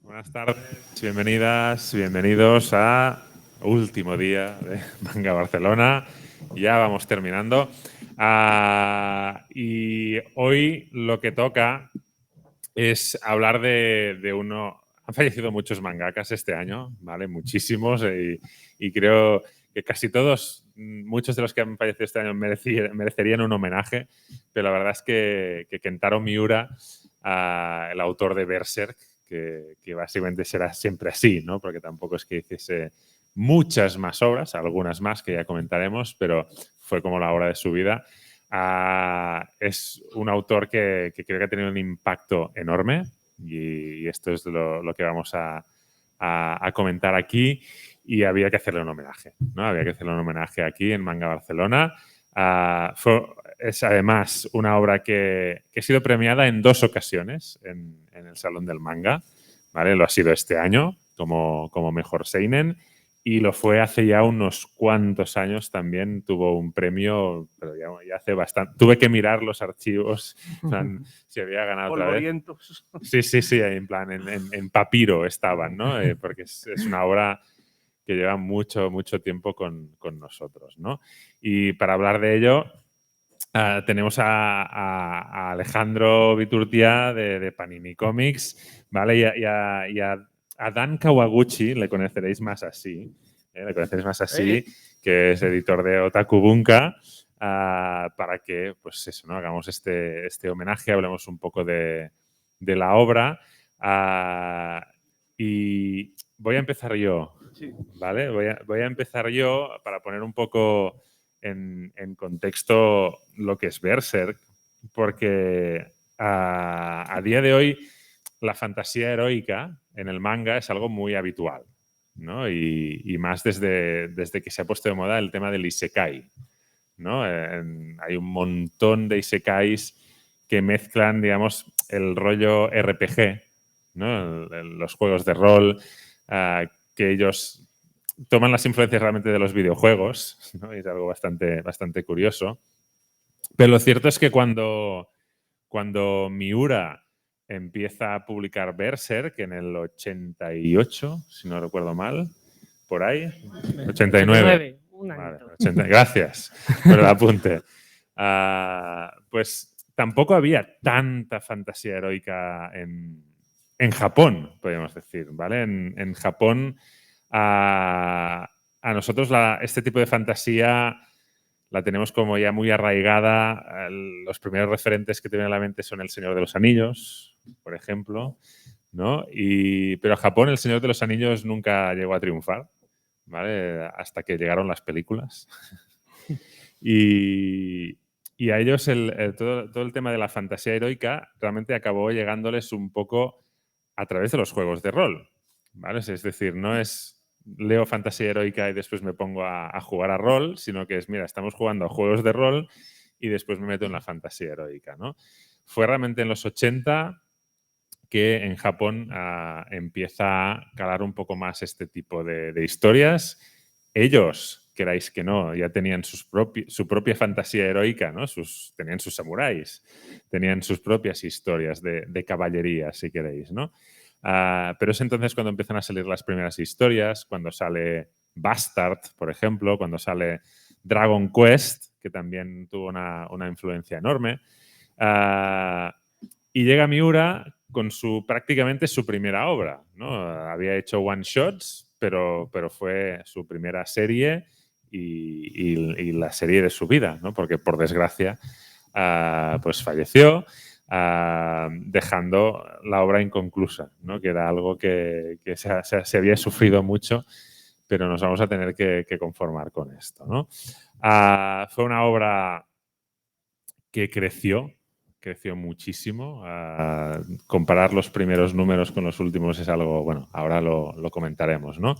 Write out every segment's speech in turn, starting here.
Buenas tardes, bienvenidas, bienvenidos a último día de Manga Barcelona. Ya vamos terminando. Y hoy lo que toca es hablar de uno. Han fallecido muchos mangakas este año, ¿vale? Muchísimos. Y creo que casi todos, muchos de los que han fallecido este año merecerían un homenaje. Pero la verdad es que Kentaro Miura, el autor de Berserk, que básicamente será siempre así, ¿no? Porque tampoco es que hiciese muchas más obras, algunas más que ya comentaremos, pero fue como la obra de su vida. Es un autor que creo que ha tenido un impacto enorme y esto es lo que vamos a comentar aquí y había que hacerle un homenaje, ¿no? Había que hacerle un homenaje aquí en Manga Barcelona. Es además una obra que ha sido premiada en 2 ocasiones en el Salón del Manga, ¿vale? Lo ha sido este año como mejor seinen y lo fue hace ya unos cuantos años también. Tuvo un premio, pero ya hace bastante. Tuve que mirar los archivos, si había ganado otra vez. Sí, en plan, en papiro estaban, ¿no? Porque es una obra que lleva mucho tiempo con nosotros, ¿no? Y para hablar de ello, tenemos a Alejandro Viturtia de Panini Comics, ¿vale? Y a Dan Kawaguchi, le conoceréis más así, que es editor de Otaku Bunka, para que, pues eso, ¿no? Hagamos este homenaje, hablemos un poco de la obra. Y voy a empezar yo, ¿vale? Voy a empezar yo para poner un poco en contexto lo que es Berserk, porque a día de hoy la fantasía heroica en el manga es algo muy habitual, ¿no? Y más desde que se ha puesto de moda el tema del isekai, ¿no? Hay un montón de isekais que mezclan, digamos, el rollo RPG, ¿no? Los juegos de rol, que ellos toman las influencias realmente de los videojuegos, ¿no? Y es algo bastante curioso. Pero lo cierto es que cuando Miura empieza a publicar Berserk en el 88, si no recuerdo mal, por ahí, 89. Vale, 80, gracias por el apunte. Pues tampoco había tanta fantasía heroica en Japón, podríamos decir, ¿vale? En Japón, a nosotros este tipo de fantasía la tenemos como ya muy arraigada. Los primeros referentes que te vienen a la mente son El Señor de los Anillos, por ejemplo, ¿no? Pero a Japón El Señor de los Anillos nunca llegó a triunfar, ¿vale? Hasta que llegaron las películas. Y a ellos todo el tema de la fantasía heroica realmente acabó llegándoles un poco a través de los juegos de rol, ¿vale? Es decir, no es leo fantasía heroica y después me pongo a jugar a rol, sino que es, mira, estamos jugando a juegos de rol y después me meto en la fantasía heroica, ¿no? Fue realmente en los 80 que en Japón empieza a calar un poco más este tipo de historias. Ellos, queráis que no, ya tenían su propia fantasía heroica, ¿no? Tenían sus samuráis, tenían sus propias historias de caballería, si queréis, ¿no? Pero es entonces cuando empiezan a salir las primeras historias, cuando sale Bastard, por ejemplo, cuando sale Dragon Quest, que también tuvo una influencia enorme. Y llega Miura con prácticamente su primera obra, ¿no? Había hecho one-shots, pero fue su primera serie y la serie de su vida, ¿no? Porque por desgracia pues falleció, dejando la obra inconclusa, ¿no? Que era algo que se había sufrido mucho, pero nos vamos a tener que conformar con esto, ¿no? Fue una obra que creció muchísimo. Comparar los primeros números con los últimos es algo, bueno, ahora lo comentaremos, ¿no?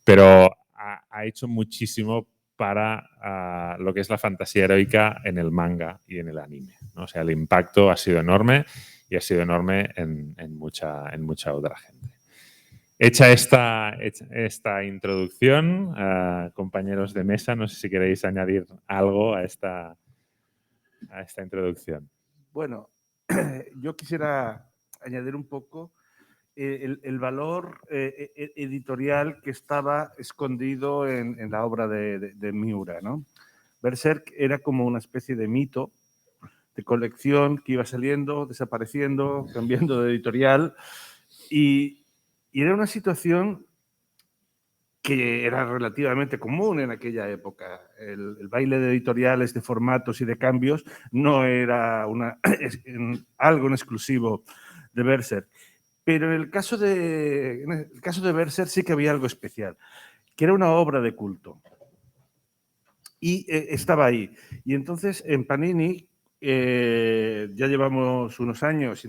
Pero ha hecho muchísimo para lo que es la fantasía heroica en el manga y en el anime, ¿no? O sea, el impacto ha sido enorme y ha sido enorme en mucha otra gente. Hecha esta introducción, compañeros de mesa, no sé si queréis añadir algo a esta introducción. Bueno, yo quisiera añadir un poco el valor editorial que estaba escondido en la obra de Miura, ¿no? Berserk era como una especie de mito, de colección que iba saliendo, desapareciendo, cambiando de editorial, y era una situación que era relativamente común en aquella época. El baile de editoriales, de formatos y de cambios no era algo en exclusivo de Berserk. Pero en el caso de Berserk sí que había algo especial, que era una obra de culto. Y estaba ahí. Y entonces en Panini ya llevamos unos años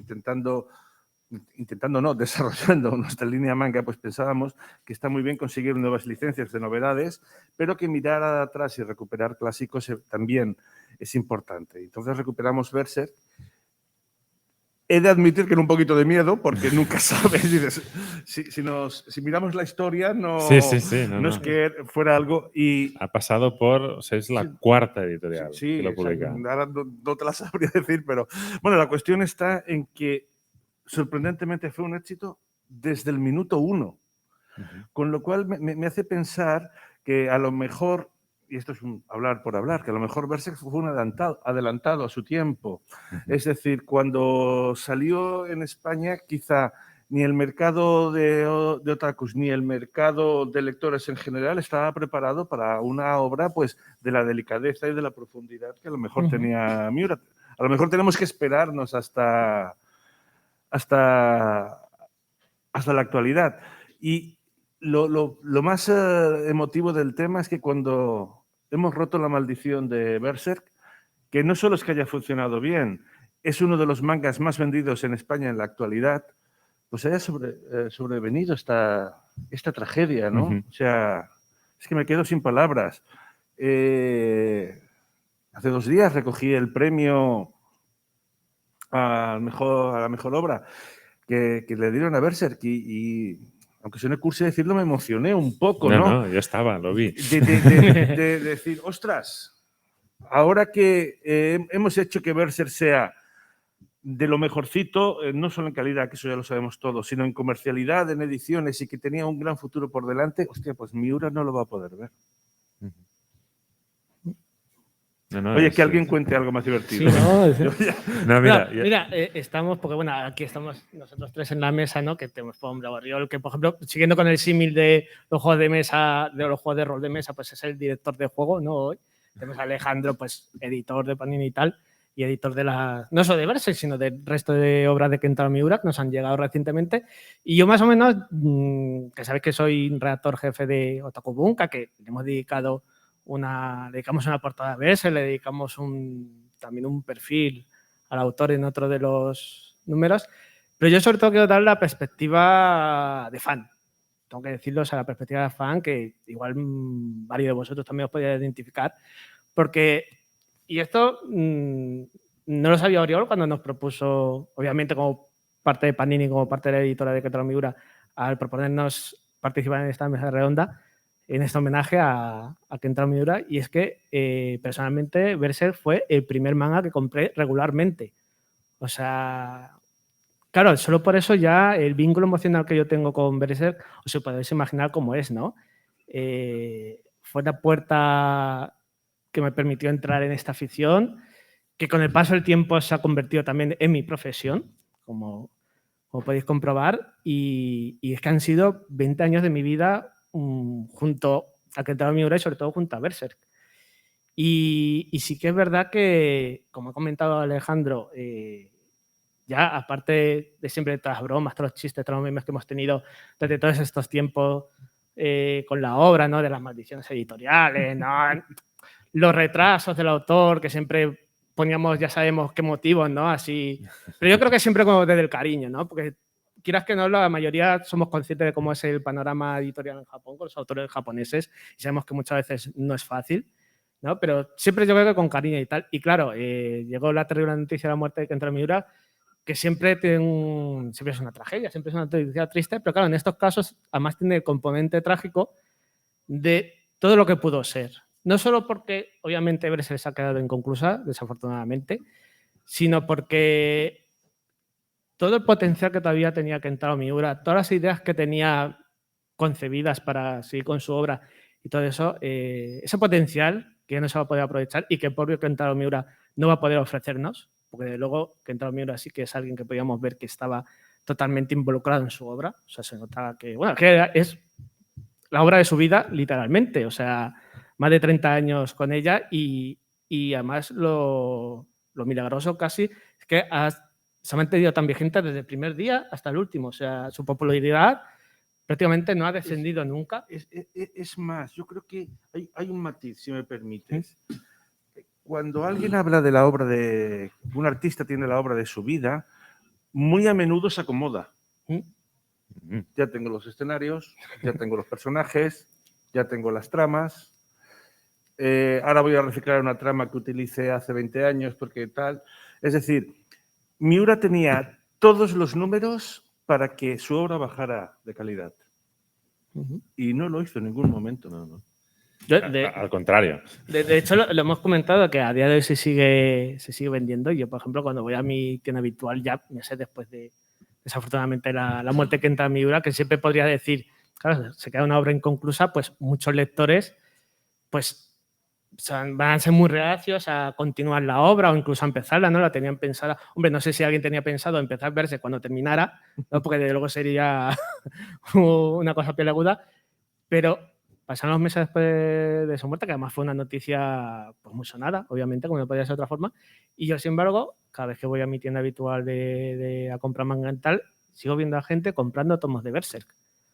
desarrollando nuestra línea manga, pues pensábamos que está muy bien conseguir nuevas licencias de novedades, pero que mirar atrás y recuperar clásicos también es importante. Entonces recuperamos Berserk. He de admitir que en un poquito de miedo, porque nunca sabes. Si miramos la historia, no es que fuera algo. Y ha pasado por, o sea, es la cuarta editorial que lo publica. Ahora no te la sabría decir, pero bueno, la cuestión está en que sorprendentemente fue un éxito desde el minuto 1. Con lo cual me hace pensar que a lo mejor, y esto es hablar por hablar, que a lo mejor Berserk fue un adelantado a su tiempo. Es decir, cuando salió en España, quizá ni el mercado de otakus ni el mercado de lectores en general estaba preparado para una obra pues de la delicadeza y de la profundidad que a lo mejor tenía Miura. A lo mejor tenemos que esperarnos hasta la actualidad. Y lo más emotivo del tema es que cuando hemos roto la maldición de Berserk, que no solo es que haya funcionado bien, es uno de los mangas más vendidos en España en la actualidad, pues haya sobrevenido esta tragedia, ¿no? O sea, es que me quedo sin palabras. Hace 2 días recogí el premio a la mejor obra que le dieron a Berserk y aunque suene cursi decirlo, me emocioné un poco, ¿no? No, yo estaba, lo vi. De decir, ostras, ahora que hemos hecho que Berserk sea de lo mejorcito, no solo en calidad, que eso ya lo sabemos todos, sino en comercialidad, en ediciones y que tenía un gran futuro por delante, hostia, pues Miura no lo va a poder ver. Oye, que alguien cuente algo más divertido. Sí, mira, estamos, porque bueno, aquí estamos nosotros tres en la mesa, ¿no? Que tenemos Hombre Barriol, que por ejemplo, siguiendo con el símil de los juegos de mesa, de los juegos de rol de mesa, pues es el director de juego, ¿no? Hoy tenemos a Alejandro, pues editor de Panini y tal, y editor de no solo de Berserk, sino del resto de obras de Kentaro Miura que nos han llegado recientemente. Y yo más o menos, que sabéis que soy redactor jefe de Otaku Bunka, que le hemos dedicado dedicamos una portada a Berserk, le dedicamos también un perfil al autor en otro de los números, pero yo sobre todo quiero dar la perspectiva de fan. Tengo que decirlo, o sea, la perspectiva de fan, que igual varios de vosotros también os podéis identificar, porque, y esto no lo sabía Oriol cuando nos propuso, obviamente como parte de Panini, como parte de la editora de Kentaro Miura, al proponernos participar en esta mesa redonda, en este homenaje a Kentaro Miura, y es que personalmente Berserk fue el primer manga que compré regularmente. O sea, claro, solo por eso ya el vínculo emocional que yo tengo con Berserk, os podéis imaginar cómo es, ¿no? Fue la puerta que me permitió entrar en esta afición, que con el paso del tiempo se ha convertido también en mi profesión, como podéis comprobar, y es que han sido 20 años de mi vida junto a Kentaro Miura y sobre todo junto a Berserk. Y sí que es verdad que, como ha comentado Alejandro, ya aparte de siempre todas las bromas, todos los chistes, todos los memes que hemos tenido durante todos estos tiempos con la obra, ¿no? De las maldiciones editoriales, ¿no? Los retrasos del autor, que siempre poníamos, ya sabemos qué motivos, ¿no? Así. Pero yo creo que siempre como desde el cariño, ¿no? Porque quieras que no, la mayoría somos conscientes de cómo es el panorama editorial en Japón con los autores japoneses y sabemos que muchas veces no es fácil, ¿no? Pero siempre yo creo que con cariño y tal. Y claro, llegó la terrible noticia de la muerte de Kentaro Miura, que siempre es una tragedia, siempre es una noticia triste, pero claro, en estos casos además tiene el componente trágico de todo lo que pudo ser. No solo porque, obviamente, Berserk se ha quedado inconclusa, desafortunadamente, sino porque todo el potencial que todavía tenía Kentaro Miura, todas las ideas que tenía concebidas para seguir con su obra y todo eso, ese potencial que ya no se va a poder aprovechar y que el propio Kentaro Miura no va a poder ofrecernos, porque de luego Kentaro Miura sí que es alguien que podíamos ver que estaba totalmente involucrado en su obra, o sea, se notaba que, bueno, que es la obra de su vida, literalmente, o sea, más de 30 años con ella y además lo milagroso casi es que se ha mantenido tan vigente desde el primer día hasta el último, o sea, su popularidad prácticamente no ha descendido nunca. Es más, yo creo que hay un matiz, si me permites. Cuando alguien habla de la obra de... Un artista tiene la obra de su vida, muy a menudo se acomoda. Ya tengo los escenarios, ya tengo los personajes, ya tengo las tramas. Ahora voy a reciclar una trama que utilicé hace 20 años porque tal. Es decir, Miura tenía todos los números para que su obra bajara de calidad. Y no lo hizo en ningún momento. No. Al contrario. De hecho, lo hemos comentado que a día de hoy se sigue vendiendo. Yo, por ejemplo, cuando voy a mi tienda habitual, ya me sé después de, desafortunadamente, la muerte que entra a Miura, que siempre podría decir, claro, se queda una obra inconclusa, pues muchos lectores pues van a ser muy reacios a continuar la obra o incluso a empezarla, ¿no? La tenían pensada. Hombre, no sé si alguien tenía pensado empezar Verse cuando terminara, ¿no? Porque de luego sería una cosa peleaguda, pero pasaron los meses después de su muerte, que además fue una noticia pues, muy sonada, obviamente, como no podía ser de otra forma, y yo, sin embargo, cada vez que voy a mi tienda habitual a comprar manga y tal, sigo viendo a gente comprando tomos de Berserk.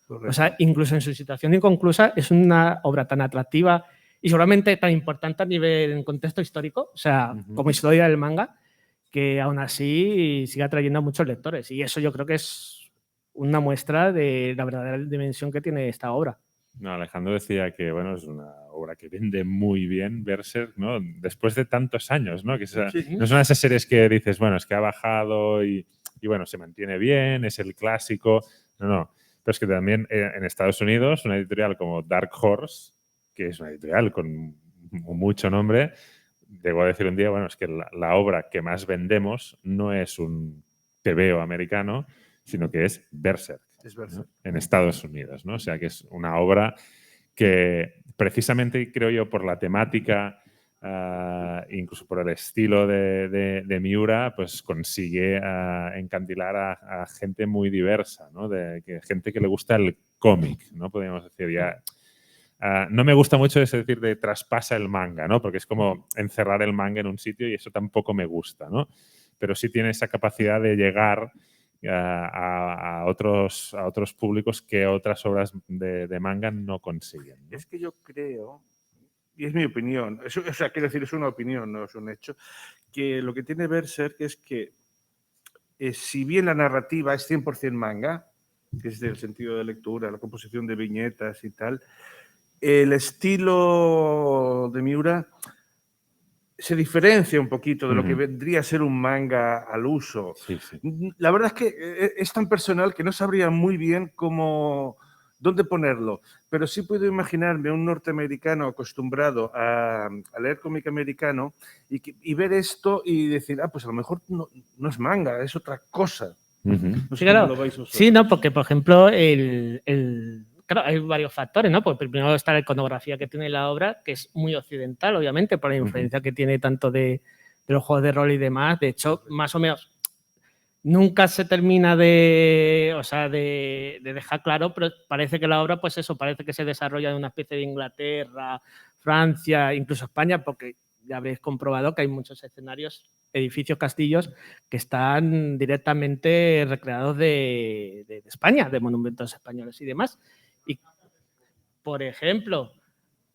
Correcto. O sea, incluso en su situación inconclusa, es una obra tan atractiva y seguramente tan importante a nivel en contexto histórico, o sea, como historia del manga, que aún así sigue atrayendo a muchos lectores. Y eso yo creo que es una muestra de la verdadera dimensión que tiene esta obra. No, Alejandro decía que bueno, es una obra que vende muy bien, Berserk, ¿no? Después de tantos años, ¿no? Que no son esas series que dices, bueno, es que ha bajado y bueno, se mantiene bien, es el clásico. No. Pero es que también en Estados Unidos, una editorial como Dark Horse, que es una editorial con mucho nombre, debo decir un día, bueno, es que la obra que más vendemos no es un TVO americano, sino que es Berserk. ¿no? En Estados Unidos, ¿no? O sea, que es una obra que precisamente, creo yo, por la temática, incluso por el estilo de Miura, pues consigue encandilar a gente muy diversa, ¿no? Gente que le gusta el cómic, ¿no? Podríamos decir ya... no me gusta mucho eso decir de traspasa el manga, ¿no? Porque es como encerrar el manga en un sitio y eso tampoco me gusta, ¿no? Pero sí tiene esa capacidad de llegar a otros públicos que otras obras de manga no consiguen, ¿no? Es que yo creo, y es mi opinión, o sea, quiero decir, es una opinión, no es un hecho, que lo que tiene Berserk es que si bien la narrativa es 100% manga, que es del sentido de lectura, la composición de viñetas y tal, el estilo de Miura se diferencia un poquito de lo que vendría a ser un manga al uso. Sí, sí. La verdad es que es tan personal que no sabría muy bien dónde ponerlo, pero sí puedo imaginarme un norteamericano acostumbrado a leer cómic americano y ver esto y decir, pues a lo mejor no es manga, es otra cosa. No sé cómo lo veis vosotros. Sí, no, porque por ejemplo claro, hay varios factores, ¿no? Pues primero está la iconografía que tiene la obra, que es muy occidental, obviamente, por la influencia que tiene tanto de los juegos de rol y demás. De hecho, más o menos, nunca se termina de dejar claro, pero parece que la obra, pues eso, parece que se desarrolla en una especie de Inglaterra, Francia, incluso España, porque ya habréis comprobado que hay muchos escenarios, edificios, castillos, que están directamente recreados de España, de monumentos españoles y demás. Y, por ejemplo,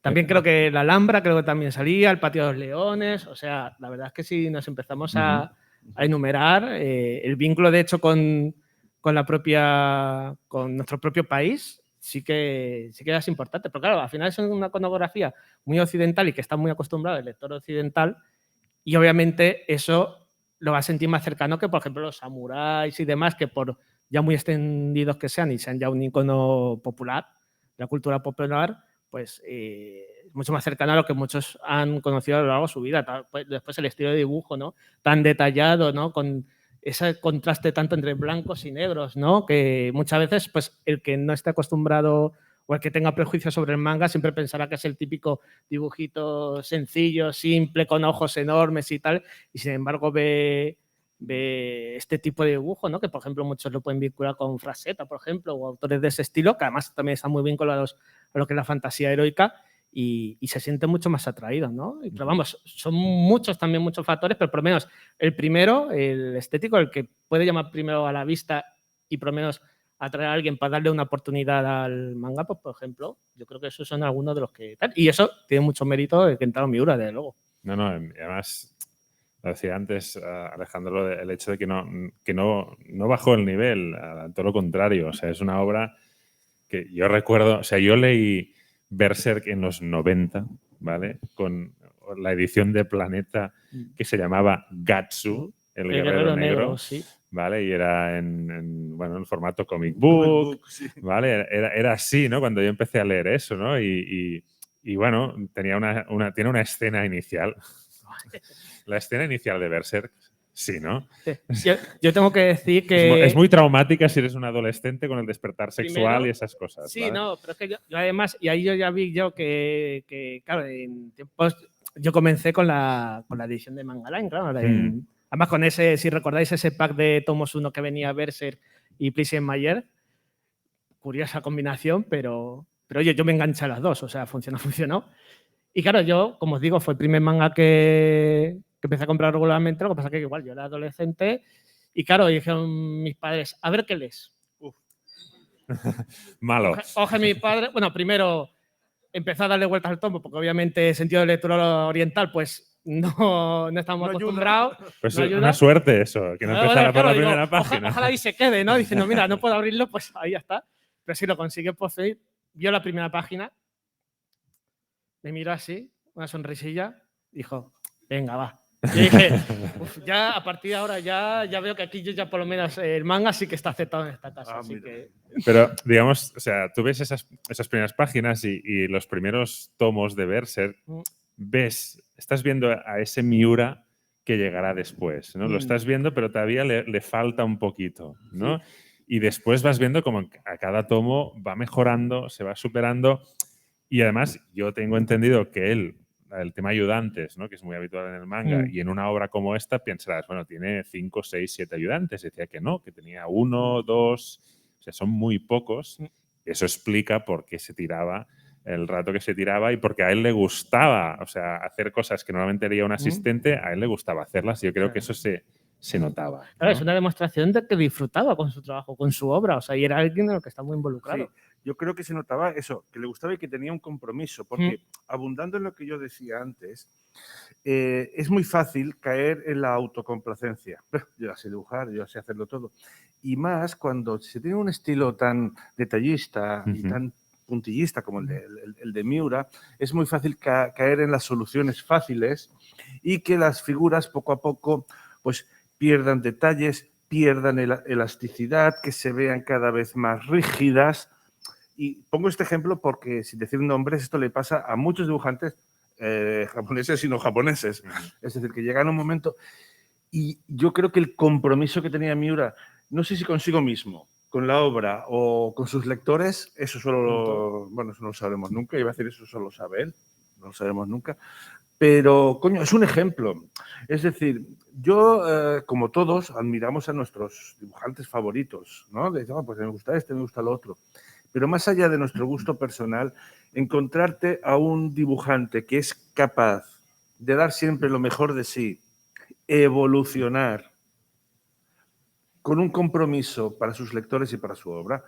también creo que la Alhambra, creo que también salía, el Patio de los Leones. O sea, la verdad es que si nos empezamos a enumerar, el vínculo, de hecho, con nuestro propio país, sí que es importante. Pero claro, al final es una iconografía muy occidental y que está muy acostumbrado el lector occidental, y obviamente eso lo va a sentir más cercano que, por ejemplo, los samuráis y demás, que por ya muy extendidos que sean y sean ya un icono popular, la cultura popular, pues mucho más cercano a lo que muchos han conocido a lo largo de su vida. Después el estilo de dibujo, ¿no? Tan detallado, ¿no? ese contraste tanto entre blancos y negros, ¿no? Que muchas veces, pues, el que no esté acostumbrado o el que tenga prejuicios sobre el manga siempre pensará que es el típico dibujito sencillo, simple, con ojos enormes y tal, y sin embargo ve este tipo de dibujo, ¿no? Que, por ejemplo, muchos lo pueden vincular con Frazetta, por ejemplo, o autores de ese estilo, que además también están muy vinculados a lo que es la fantasía heroica y se sienten mucho más atraídos, ¿no? Pero vamos, son muchos factores, pero por lo menos el primero, el estético, el que puede llamar primero a la vista y por lo menos atraer a alguien para darle una oportunidad al manga, pues, por ejemplo, yo creo que esos son algunos de los que tal. Y eso tiene mucho mérito de Kentaro Miura, desde luego. No, además, lo decía antes, Alejandro, el hecho de que no bajó el nivel, todo lo contrario. O sea, es una obra que yo recuerdo, o sea, yo leí Berserk en los 90, ¿vale? Con la edición de Planeta que se llamaba Gatsu, el Guerrero Negro, sí. ¿vale? Y era en formato comic book, Sí. ¿vale? Era así, ¿no? Cuando yo empecé a leer eso, ¿no? Y bueno, tiene una escena inicial. La escena inicial de Berserk, sí, ¿no? Yo tengo que decir que... Es muy traumática si eres un adolescente con el despertar sexual primero, y esas cosas. Sí, ¿vale? no, pero es que yo además, y ahí yo ya vi que claro, en tiempos... Yo comencé con la edición de Manga Line, claro. Además, con ese, si recordáis, ese pack de tomos 1 que venía Berserk y Prison Mayer, curiosa combinación, pero oye, yo me enganché a las dos, o sea, funcionó. Y claro, yo, como os digo, fue el primer manga que empecé a comprar regularmente, lo que pasa es que igual yo era adolescente y claro, dijeron mis padres, a ver qué lees. Malo. Coge mi padre, bueno, primero empezó a darle vueltas al tomo, porque obviamente sentido de lectura oriental, pues no estamos acostumbrados. Pues no una suerte eso, que no empezara por la primera página. página. Ojalá y se quede, ¿no? Diciendo, mira, no puedo abrirlo, pues ahí ya está. Pero si lo consigue poseer, vio la primera página, me miró así, una sonrisilla, dijo, venga, va. Yo dije, ya a partir de ahora ya veo que aquí yo ya por lo menos el manga sí que está aceptado en esta casa. Así que... Pero, digamos, o sea, tú ves esas primeras páginas y los primeros tomos de Berserk, estás viendo a ese Miura que llegará después, ¿no? Lo estás viendo, pero todavía le falta un poquito, ¿no? Sí. Y después vas viendo como a cada tomo va mejorando, se va superando. Y además, yo tengo entendido que el tema ayudantes, ¿no? Que es muy habitual en el manga, y en una obra como esta pensarás, bueno, tiene 5, 6, 7 ayudantes. Decía que no, que tenía 1, 2, o sea, son muy pocos. Eso explica por qué se tiraba el rato que se tiraba y porque a él le gustaba, o sea, hacer cosas que normalmente haría un asistente, a él le gustaba hacerlas. Y yo creo que eso se notaba. Claro, ¿no? Es una demostración de que disfrutaba con su trabajo, con su obra, o sea, y era alguien en el que está muy involucrado. Sí. Yo creo que se notaba eso, que le gustaba y que tenía un compromiso, porque abundando en lo que yo decía antes, es muy fácil caer en la autocomplacencia. Yo ya sé dibujar, yo ya sé hacerlo todo. Y más cuando se tiene un estilo tan detallista y tan puntillista como el de Miura, es muy fácil caer en las soluciones fáciles y que las figuras poco a poco pues pierdan detalles, pierdan elasticidad, que se vean cada vez más rígidas. Y pongo este ejemplo porque, sin decir nombres, esto le pasa a muchos dibujantes japoneses y no japoneses. Es decir, que llegan a un momento y yo creo que el compromiso que tenía Miura, no sé si consigo mismo, con la obra o con sus lectores, eso solo bueno, eso no lo sabremos nunca. Iba a decir, eso solo sabe él, no lo sabremos nunca. Pero, coño, es un ejemplo. Es decir, yo, como todos, admiramos a nuestros dibujantes favoritos, ¿no? Decimos, pues me gusta este, me gusta lo otro. Pero más allá de nuestro gusto personal, encontrarte a un dibujante que es capaz de dar siempre lo mejor de sí, evolucionar con un compromiso para sus lectores y para su obra,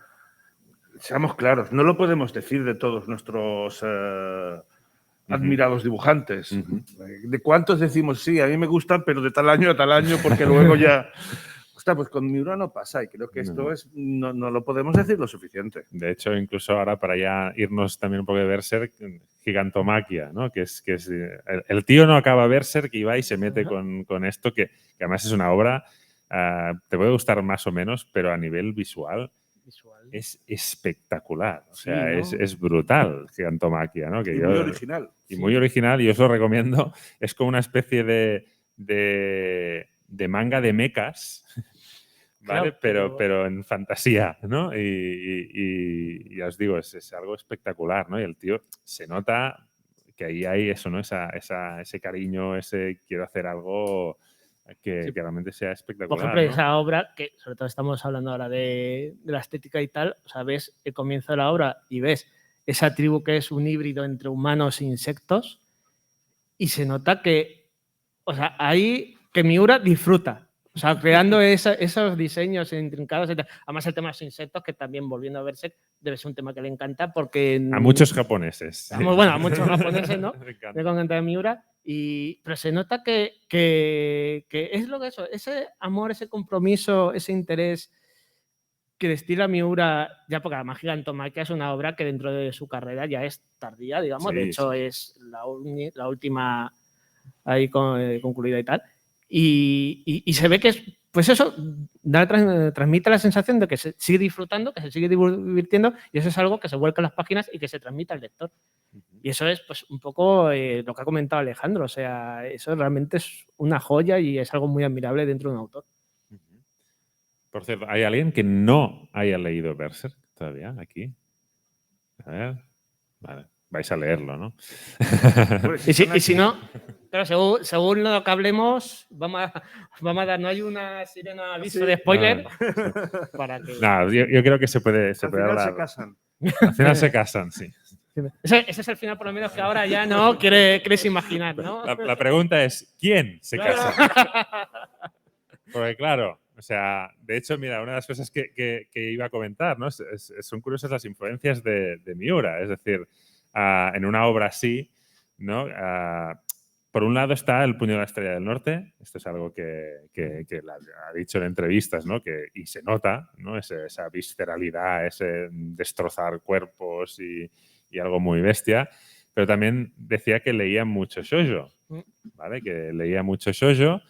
seamos claros, no lo podemos decir de todos nuestros admirados dibujantes. ¿De cuántos decimos, sí, a mí me gustan, pero de tal año a tal año, porque luego ya... Ostras, pues con Miura no pasa y creo que esto no lo podemos decir lo suficiente. De hecho, incluso ahora para ya irnos también un poco de Berserk, Gigantomaquia, ¿no? Que es el tío no acaba Berserk y va y se mete con esto, que además es una obra, te puede gustar más o menos, pero a nivel visual es espectacular. O sea, ¿no? es brutal Gigantomaquia, ¿no? Que muy original. Y muy original, y os lo recomiendo. Es como una especie de de manga de mechas, ¿vale? Claro, pero en fantasía, ¿no? Y ya os digo, es algo espectacular, ¿no? Y el tío se nota que ahí hay eso, ¿no? Ese cariño, ese quiero hacer algo que realmente sea espectacular. Por ejemplo, ¿no? esa obra, que sobre todo estamos hablando ahora de la estética y tal, o sea, ves el comienzo de la obra y ves esa tribu que es un híbrido entre humanos e insectos y se nota que, o sea, ahí que Miura disfruta, o sea, creando esos diseños intrincados. Además, el tema de los insectos, que también, volviendo a verse, debe ser un tema que le encanta porque... A muchos japoneses. Bueno, a muchos japoneses, ¿no? Me encanta. Me encanta de Miura. Pero se nota que es lo que eso, ese amor, ese compromiso, ese interés que destila Miura, ya porque además Gigantomachia es una obra que dentro de su carrera ya es tardía, digamos. Sí, de hecho, sí. es la última ahí concluida y tal. Y se ve que es, pues eso, transmite la sensación de que se sigue disfrutando, que se sigue divirtiendo, y eso es algo que se vuelca en las páginas y que se transmite al lector. Y eso es pues un poco lo que ha comentado Alejandro, o sea, eso realmente es una joya y es algo muy admirable dentro de un autor. Por cierto, ¿hay alguien que no haya leído Berserk todavía aquí? A ver. Vale, vais a leerlo, ¿no? Y si no, claro, según lo que hablemos, vamos a dar, no hay una sirena aviso de spoiler. Para que... No, yo creo que se puede Al final hablar. se casan. Al final se casan, sí. Ese es el final, por lo menos, que ahora ya no quieres imaginar, ¿no? La pregunta es, ¿quién se casa? Porque claro, o sea, de hecho, mira, una de las cosas que iba a comentar, ¿no? Son curiosas las influencias de Miura. Es decir, en una obra así, ¿no? Por un lado está El puño de la estrella del norte. Esto es algo que ha dicho en entrevistas, ¿no? Y se nota, ¿no? Esa visceralidad, ese destrozar cuerpos y algo muy bestia. Pero también decía que leía mucho shoujo, ¿vale? Que leía mucho shoujo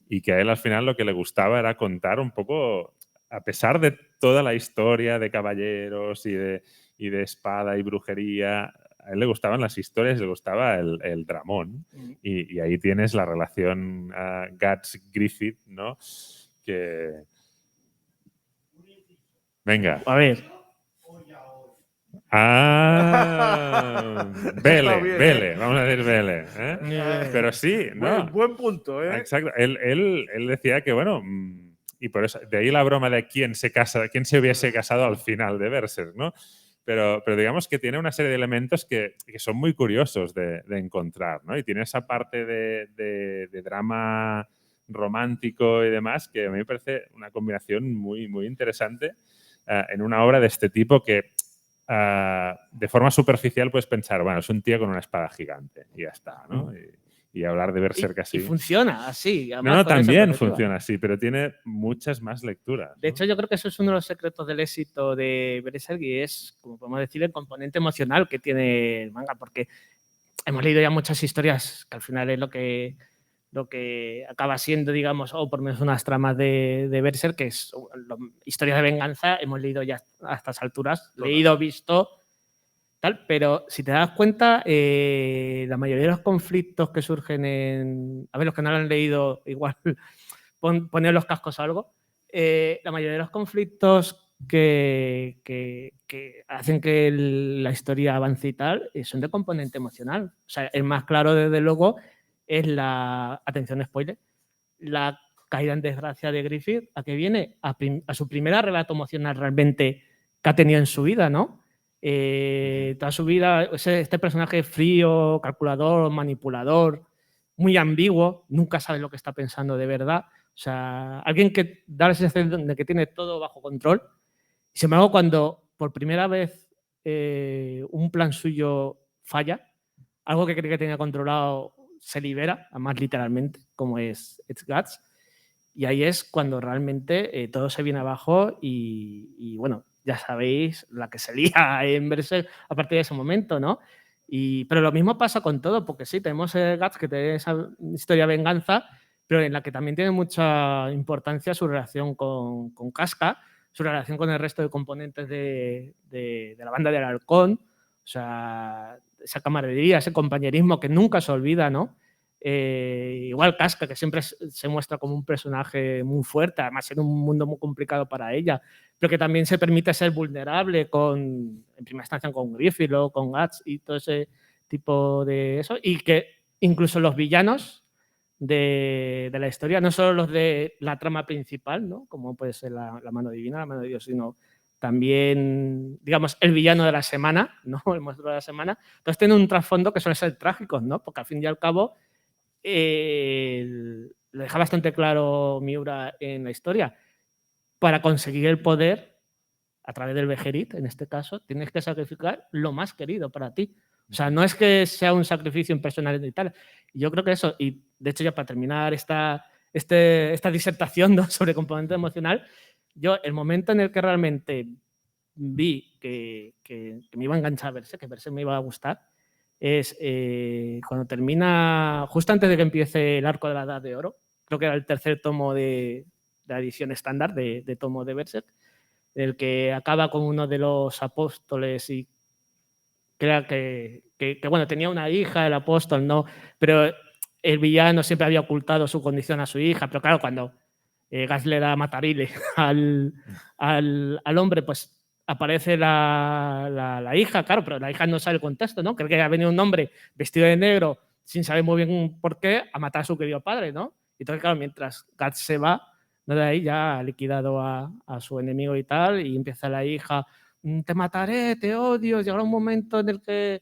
y que a él al final lo que le gustaba era contar un poco, a pesar de toda la historia de caballeros y de espada y brujería, a él le gustaban las historias, le gustaba el dramón. Y ahí tienes la relación Guts-Griffith, ¿no? Que... Venga. A ver. Vele, vamos a decir Vele. Pero sí, ¿no? Buen punto, ¿eh? Exacto. Él decía que, bueno, y por eso, de ahí la broma de quién se hubiese casado al final de Berserk, ¿no? Pero digamos que tiene una serie de elementos que son muy curiosos de encontrar, ¿no? Y tiene esa parte de drama romántico y demás que a mí me parece una combinación muy, muy interesante en una obra de este tipo que de forma superficial puedes pensar, bueno, es un tío con una espada gigante y ya está, ¿no? Y hablar de Berserk así. Y funciona así. No, también funciona así, pero tiene muchas más lecturas. De hecho, yo creo que eso es uno de los secretos del éxito de Berserk y es, como podemos decir, el componente emocional que tiene el manga, porque hemos leído ya muchas historias que al final es lo que acaba siendo, digamos, o por lo menos unas tramas de Berserk, que es historias de venganza, hemos leído ya a estas alturas, leído, visto, tal, pero si te das cuenta, la mayoría de los conflictos que surgen a ver, los que no lo han leído, igual poner los cascos a algo, la mayoría de los conflictos que hacen que la historia avance y tal, son de componente emocional. O sea, el más claro, desde luego, es atención spoiler, la caída en desgracia de Griffith, a que viene a su primer arrebato emocional realmente que ha tenido en su vida, ¿no? Toda su vida, este personaje frío, calculador, manipulador, muy ambiguo, nunca sabe lo que está pensando de verdad. O sea, alguien que da la sensación de que tiene todo bajo control. Y sin embargo, cuando por primera vez un plan suyo falla, algo que creía que tenía controlado se libera, además literalmente, como es It's Guts. Y ahí es cuando realmente todo se viene abajo y bueno, ya sabéis la que se lía en Berserk a partir de ese momento, ¿no? Pero lo mismo pasa con todo, porque sí, tenemos Guts que tiene esa historia de venganza, pero en la que también tiene mucha importancia su relación con Casca, su relación con el resto de componentes de la banda del Halcón, o sea, esa camaradería, ese compañerismo que nunca se olvida, ¿no? Igual Casca, que siempre se muestra como un personaje muy fuerte, además en un mundo muy complicado para ella, pero que también se permite ser vulnerable en primera instancia con Griffith o con Guts y todo ese tipo de eso, y que incluso los villanos de la historia, no solo los de la trama principal, ¿no? Como puede ser la mano divina, la mano de Dios, sino también, digamos, el villano de la semana, ¿no? El monstruo de la semana, entonces tiene un trasfondo que suele ser trágico, ¿no? Porque al fin y al cabo lo deja bastante claro Miura en la historia. Para conseguir el poder, a través del Beherit, en este caso, tienes que sacrificar lo más querido para ti. O sea, no es que sea un sacrificio impersonal y tal. Yo creo que eso, y de hecho ya para terminar esta disertación, ¿no?, sobre componente emocional, yo el momento en el que realmente vi que me iba a enganchar a Berserk, que Berserk me iba a gustar, es cuando termina, justo antes de que empiece el arco de la Edad de Oro, creo que era el tercer tomo de la edición estándar de tomo de Berserk, el que acaba con uno de los apóstoles y crea que bueno, tenía una hija, el apóstol, ¿no? Pero el villano siempre había ocultado su condición a su hija, pero claro, cuando Guts le da matarile al hombre, pues aparece la hija, claro, pero la hija no sabe el contexto, ¿no? Cree que ha venido un hombre vestido de negro sin saber muy bien por qué a matar a su querido padre, ¿no? Y entonces, claro, mientras Guts se va, ¿no?, de ahí ya ha liquidado a su enemigo y tal, y empieza la hija, te mataré, te odio, llegará un momento en el que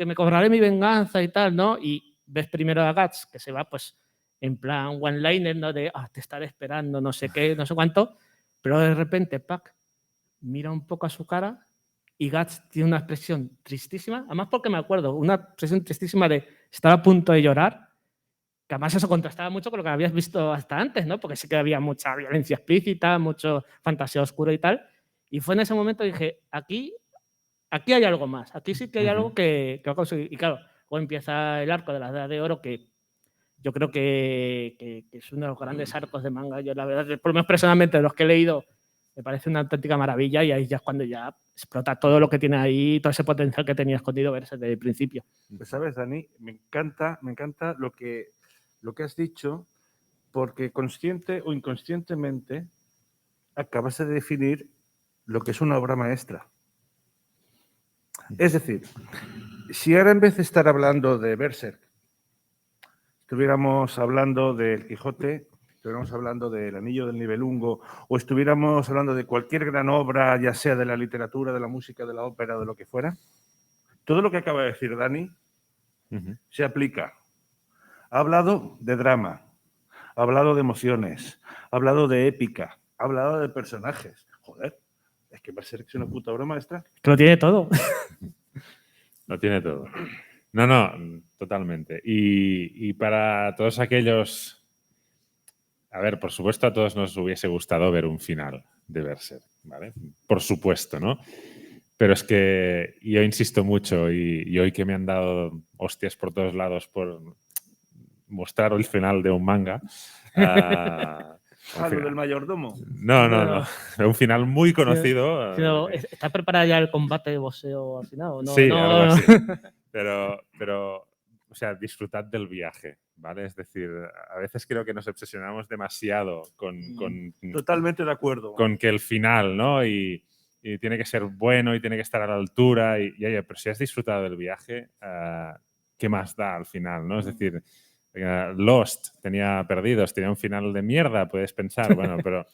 me cobraré mi venganza y tal, ¿no? Y ves primero a Guts que se va, pues, en plan one-liner, ¿no? De, te estaré esperando, no sé qué, no sé cuánto, pero de repente, Pac mira un poco a su cara y Guts tiene una expresión tristísima, además porque me acuerdo, una expresión tristísima de estar a punto de llorar, que además eso contrastaba mucho con lo que habías visto hasta antes, ¿no? Porque sí que había mucha violencia explícita, mucho fantasía oscura y tal, y fue en ese momento que dije, aquí hay algo más, aquí sí que hay algo que va a conseguir, y claro, luego empieza el arco de la Edad de Oro, que yo creo que es uno de los grandes arcos de manga. Yo, la verdad, por lo menos personalmente, de los que he leído, me parece una auténtica maravilla, y ahí ya es cuando ya explota todo lo que tiene ahí, todo ese potencial que tenía escondido verse desde el principio. Pues sabes, Dani, me encanta lo que has dicho, porque consciente o inconscientemente acabas de definir lo que es una obra maestra. Es decir, si ahora en vez de estar hablando de Berserk, estuviéramos hablando del Quijote, estuviéramos hablando del Anillo del Nibelungo, o estuviéramos hablando de cualquier gran obra, ya sea de la literatura, de la música, de la ópera, de lo que fuera, todo lo que acaba de decir Dani se aplica. Ha hablado de drama, ha hablado de emociones, ha hablado de épica, ha hablado de personajes. Joder, es que Berserk es una puta obra maestra. Que lo tiene todo. Lo tiene todo. No, totalmente. Y para todos aquellos... A ver, por supuesto a todos nos hubiese gustado ver un final de Berserk, ¿vale? Por supuesto, ¿no? Pero es que yo insisto mucho, y hoy que me han dado hostias por todos lados por mostrar el final de un manga... ¿Lo del mayordomo? No. Un final muy conocido. Pero, ¿está preparado ya el combate de boxeo al final o no? Sí, no, algo así. Pero, o sea, disfrutad del viaje, ¿vale? Es decir, a veces creo que nos obsesionamos demasiado con Totalmente de acuerdo. Con que el final, ¿no? Y tiene que ser bueno y tiene que estar a la altura. Oye, pero si has disfrutado del viaje, ¿qué más da al final, no? Es decir... Lost tenía Perdidos, tenía un final de mierda, puedes pensar, bueno, pero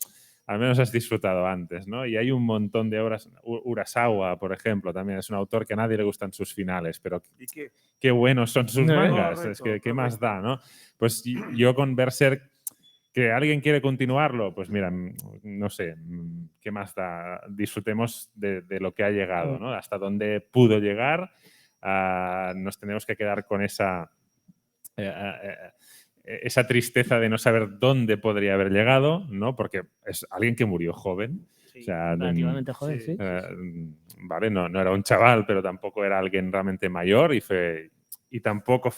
al menos has disfrutado antes, ¿no? Y hay un montón de obras. Urasawa, por ejemplo, también es un autor que a nadie le gustan sus finales, pero qué buenos son sus mangas. Correcto, es que qué más da, ¿no? Pues yo con Berserk, que alguien quiere continuarlo, pues mira, no sé, qué más da. Disfrutemos de lo que ha llegado, ¿no? Hasta dónde pudo llegar. Nos tenemos que quedar con esa tristeza de no saber dónde podría haber llegado, ¿no? Porque es alguien que murió joven. Sí, o sea, relativamente joven, sí. Vale, no era un chaval, pero tampoco era alguien realmente mayor y tampoco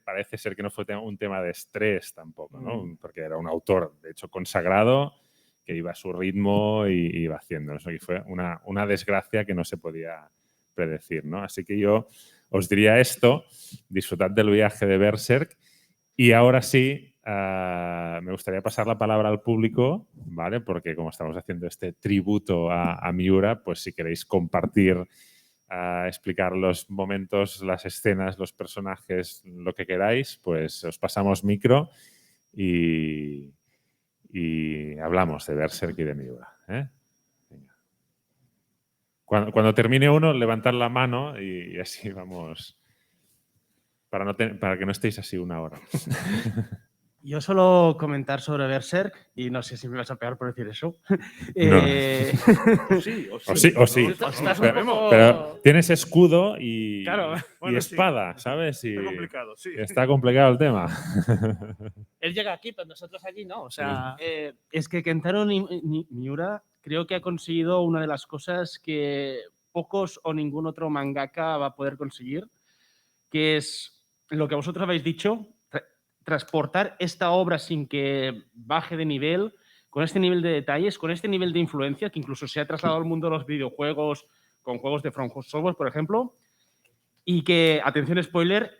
parece ser que no fue un tema de estrés tampoco, ¿no? Porque era un autor, de hecho, consagrado, que iba a su ritmo y iba haciendo eso. Y fue una desgracia que no se podía predecir, ¿no? Así que yo os diría esto: disfrutad del viaje de Berserk Y ahora sí, me gustaría pasar la palabra al público, ¿vale? Porque como estamos haciendo este tributo a Miura, pues si queréis compartir, explicar los momentos, las escenas, los personajes, lo que queráis, pues os pasamos micro y hablamos de Berserk y de Miura, ¿eh? Venga. Cuando termine uno, levantad la mano y así vamos, para que no estéis así una hora. Yo solo comentar sobre Berserk, y no sé si me vas a pegar por decir eso. No. Sí, O sí. Estás un Pero, poco- pero tienes escudo y, Claro, bueno, y espada, sí. ¿sabes? Y Está complicado, sí. está complicado el tema. Él llega aquí, pero nosotros allí no. O sea, Es que Kentaro Miura creo que ha conseguido una de las cosas que pocos o ningún otro mangaka va a poder conseguir, que es lo que vosotros habéis dicho, transportar esta obra sin que baje de nivel, con este nivel de detalles, con este nivel de influencia, que incluso se ha trasladado al mundo de los videojuegos, con juegos de From Software, por ejemplo, y que, atención spoiler,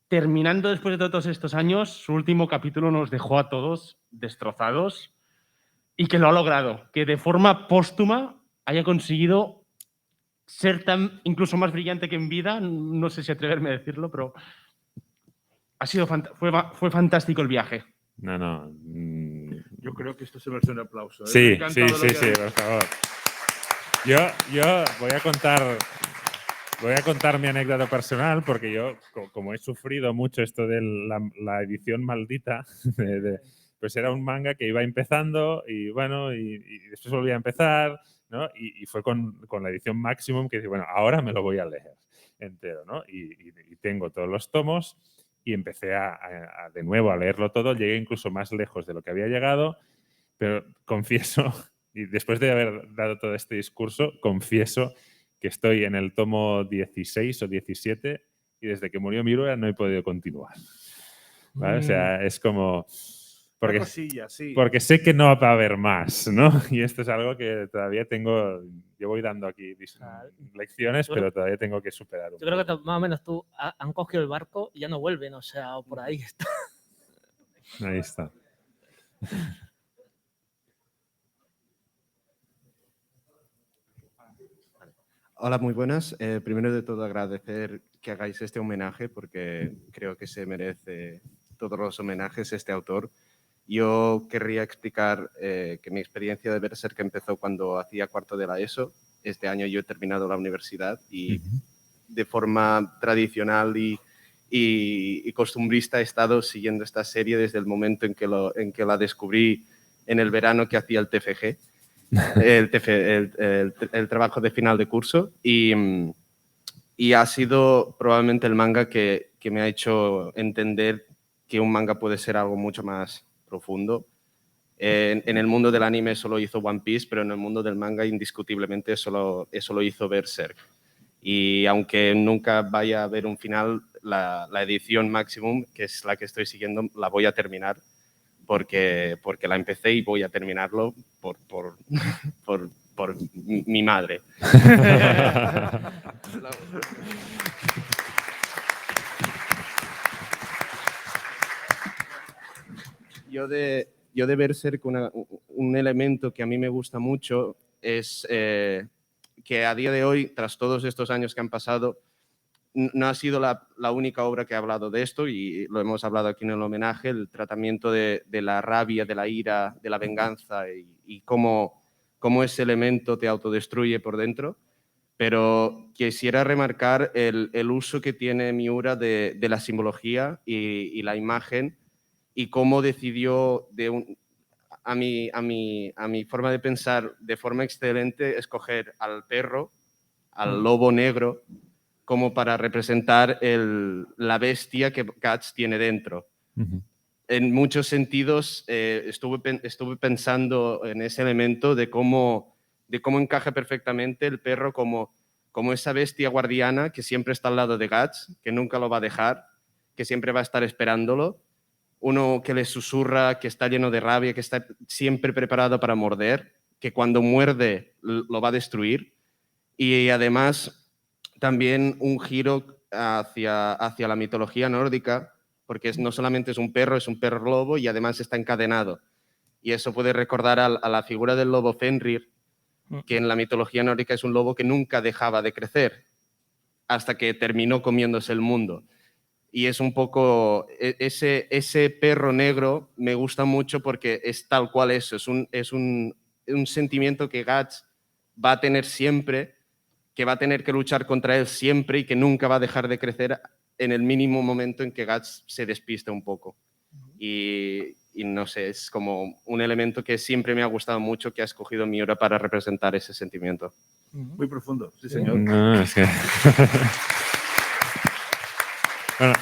terminando después de todos estos años, su último capítulo nos dejó a todos destrozados y que lo ha logrado, que de forma póstuma haya conseguido ser tan incluso más brillante que en vida, no sé si atreverme a decirlo, pero ha sido fue fantástico el viaje. No. Yo creo que esto se merece un aplauso. Sí, Me ha encantado lo que ha dicho. por favor. Yo voy a contar mi anécdota personal porque yo, como he sufrido mucho esto de la edición maldita, pues era un manga que iba empezando y bueno, y después volvía a empezar, ¿no? Y fue con la edición Maximum que dice, bueno, ahora me lo voy a leer entero, ¿no? Y tengo todos los tomos y empecé de nuevo a leerlo todo, llegué incluso más lejos de lo que había llegado, pero confieso, y después de haber dado todo este discurso, confieso que estoy en el tomo 16 o 17 y desde que murió Miura no he podido continuar. ¿Vale? O sea, es como... Una cosilla, sí. Porque sé que no va a haber más, ¿no? Y esto es algo que todavía tengo... Yo voy dando aquí lecciones, pero todavía tengo que superar. Yo creo que más o menos tú han cogido el barco y ya no vuelven, o sea, o por ahí está. Ahí está. Hola, muy buenas. Primero de todo, agradecer que hagáis este homenaje porque creo que se merece todos los homenajes este autor. Yo querría explicar que mi experiencia de Berserk empezó cuando hacía cuarto de la ESO. Este año yo he terminado la universidad y de forma tradicional y costumbrista he estado siguiendo esta serie desde el momento en que la descubrí en el verano que hacía el TFG. El trabajo de final de curso y ha sido probablemente el manga que me ha hecho entender que un manga puede ser algo mucho más profundo. En el mundo del anime solo hizo One Piece, pero en el mundo del manga indiscutiblemente eso lo hizo Berserk. Y aunque nunca vaya a haber un final, la edición Maximum, que es la que estoy siguiendo, la voy a terminar porque la empecé y voy a terminarlo por mi madre. Yo de Berserk, un elemento que a mí me gusta mucho es que a día de hoy, tras todos estos años que han pasado, no ha sido la única obra que ha hablado de esto y lo hemos hablado aquí en el homenaje, el tratamiento de la rabia, de la ira, de la venganza y cómo ese elemento te autodestruye por dentro. Pero quisiera remarcar el uso que tiene Miura de la simbología y la imagen y cómo decidió, a mi forma de pensar, de forma excelente, escoger al perro, al lobo negro, como para representar la bestia que Guts tiene dentro. En muchos sentidos estuve pensando en ese elemento de cómo encaja perfectamente el perro como esa bestia guardiana que siempre está al lado de Guts, que nunca lo va a dejar, que siempre va a estar esperándolo. Uno que le susurra, que está lleno de rabia, que está siempre preparado para morder, que cuando muerde lo va a destruir. Y además también un giro hacia la mitología nórdica, porque no solamente es un perro lobo y además está encadenado. Y eso puede recordar a la figura del lobo Fenrir, que en la mitología nórdica es un lobo que nunca dejaba de crecer hasta que terminó comiéndose el mundo. Y es un poco, ese perro negro me gusta mucho porque es tal cual eso, es un sentimiento que Guts va a tener siempre, que va a tener que luchar contra él siempre y que nunca va a dejar de crecer en el mínimo momento en que Guts se despista un poco. Y no sé, es como un elemento que siempre me ha gustado mucho, que ha escogido Miura para representar ese sentimiento. Muy profundo, sí, señor. No, es que... Bueno,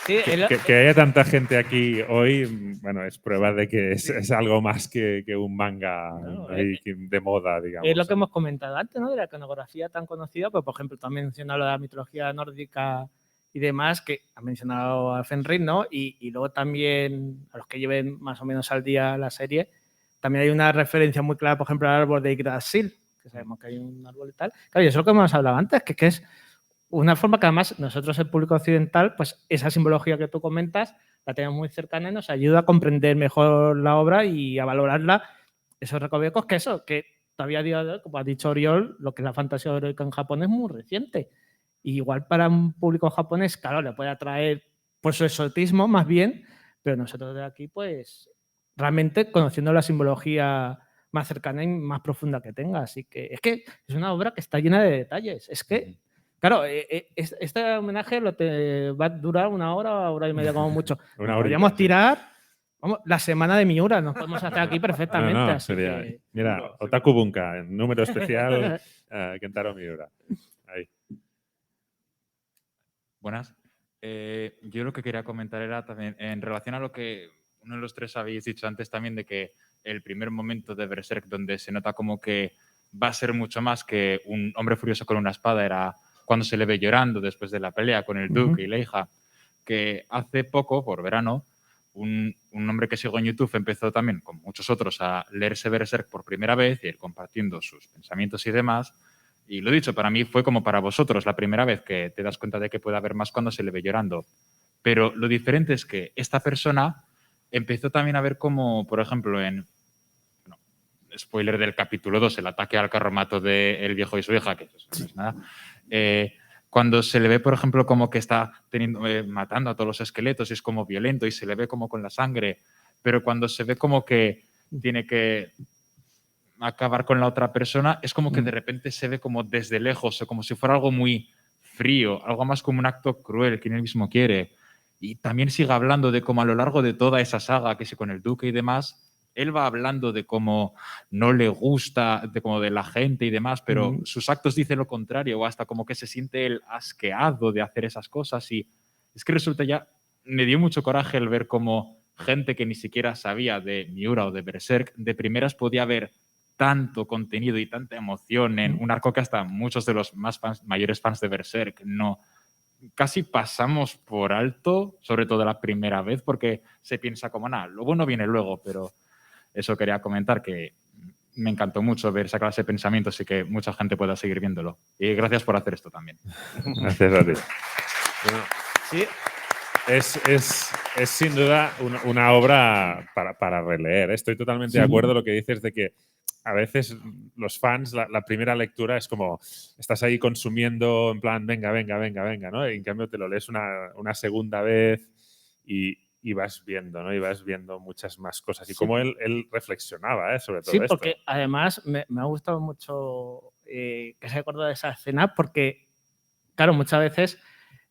Sí, que haya tanta gente aquí hoy, bueno, es prueba de que es algo más que un manga ahí de moda, digamos. Es lo que hemos comentado antes, ¿no? De la iconografía tan conocida, pues por ejemplo, tú has mencionado lo de la mitología nórdica y demás, que has mencionado a Fenrir, ¿no? Y luego también, a los que lleven más o menos al día la serie, también hay una referencia muy clara, por ejemplo, al árbol de Yggdrasil, que sabemos que hay un árbol y tal. Claro, y eso es lo que hemos hablado antes, que es una forma que además nosotros, el público occidental, pues esa simbología que tú comentas la tenemos muy cercana y nos ayuda a comprender mejor la obra y a valorarla, esos recovecos que todavía a día de hoy, como ha dicho Oriol, lo que es la fantasía heroica en Japón es muy reciente. Y igual para un público japonés, claro, le puede atraer por su exotismo más bien, pero nosotros de aquí, pues realmente conociendo la simbología más cercana y más profunda que tenga. Así que es una obra que está llena de detalles. Es que claro, este homenaje va a durar 1 hora, 1 hora y media como mucho. Podríamos tirar la semana de Miura, nos podemos hacer aquí perfectamente. No, así sería, que... mira, Otaku Bunka, número especial, Kentaro Miura. Ahí. Buenas. Yo lo que quería comentar era también en relación a lo que uno de los tres habéis dicho antes también, de que el primer momento de Berserk donde se nota como que va a ser mucho más que un hombre furioso con una espada era cuando se le ve llorando después de la pelea con el Duque y la hija, que hace poco, por verano, un hombre que sigo en YouTube empezó también, con muchos otros, a leerse Berserk por primera vez y ir compartiendo sus pensamientos y demás. Y lo dicho, para mí fue como para vosotros la primera vez que te das cuenta de que puede haber más cuando se le ve llorando. Pero lo diferente es que esta persona empezó también a ver como, por ejemplo, en... Bueno, spoiler del capítulo 2, el ataque al carromato de El viejo y su hija, que eso no es nada. Cuando se le ve, por ejemplo, como que está matando a todos los esqueletos y es como violento y se le ve como con la sangre, pero cuando se ve como que tiene que acabar con la otra persona, es como que de repente se ve como desde lejos o como si fuera algo muy frío, algo más como un acto cruel que él mismo quiere. Y también sigue hablando de cómo a lo largo de toda esa saga, que sí, con el Duque y demás, él va hablando de cómo no le gusta, de como de la gente y demás, pero sus actos dicen lo contrario, o hasta como que se siente él asqueado de hacer esas cosas. Y es que resulta ya, me dio mucho coraje el ver cómo gente que ni siquiera sabía de Miura o de Berserk, de primeras podía ver tanto contenido y tanta emoción en un arco que hasta muchos de los mayores fans de Berserk no... Casi pasamos por alto, sobre todo la primera vez, porque se piensa como, nada, lo bueno viene luego, pero eso quería comentar, que me encantó mucho ver esa clase de pensamientos y que mucha gente pueda seguir viéndolo. Y gracias por hacer esto también. Gracias a ti. Bueno, sí, es sin duda una obra para releer. Estoy totalmente de acuerdo en lo que dices de que a veces los fans, la primera lectura es como estás ahí consumiendo en plan venga, ¿no? Y en cambio te lo lees una segunda vez y vas viendo, ¿no? Y vas viendo muchas más cosas. Y cómo él reflexionaba sobre todo esto. Sí, porque además me ha gustado mucho que se acuerda de esa escena porque, claro, muchas veces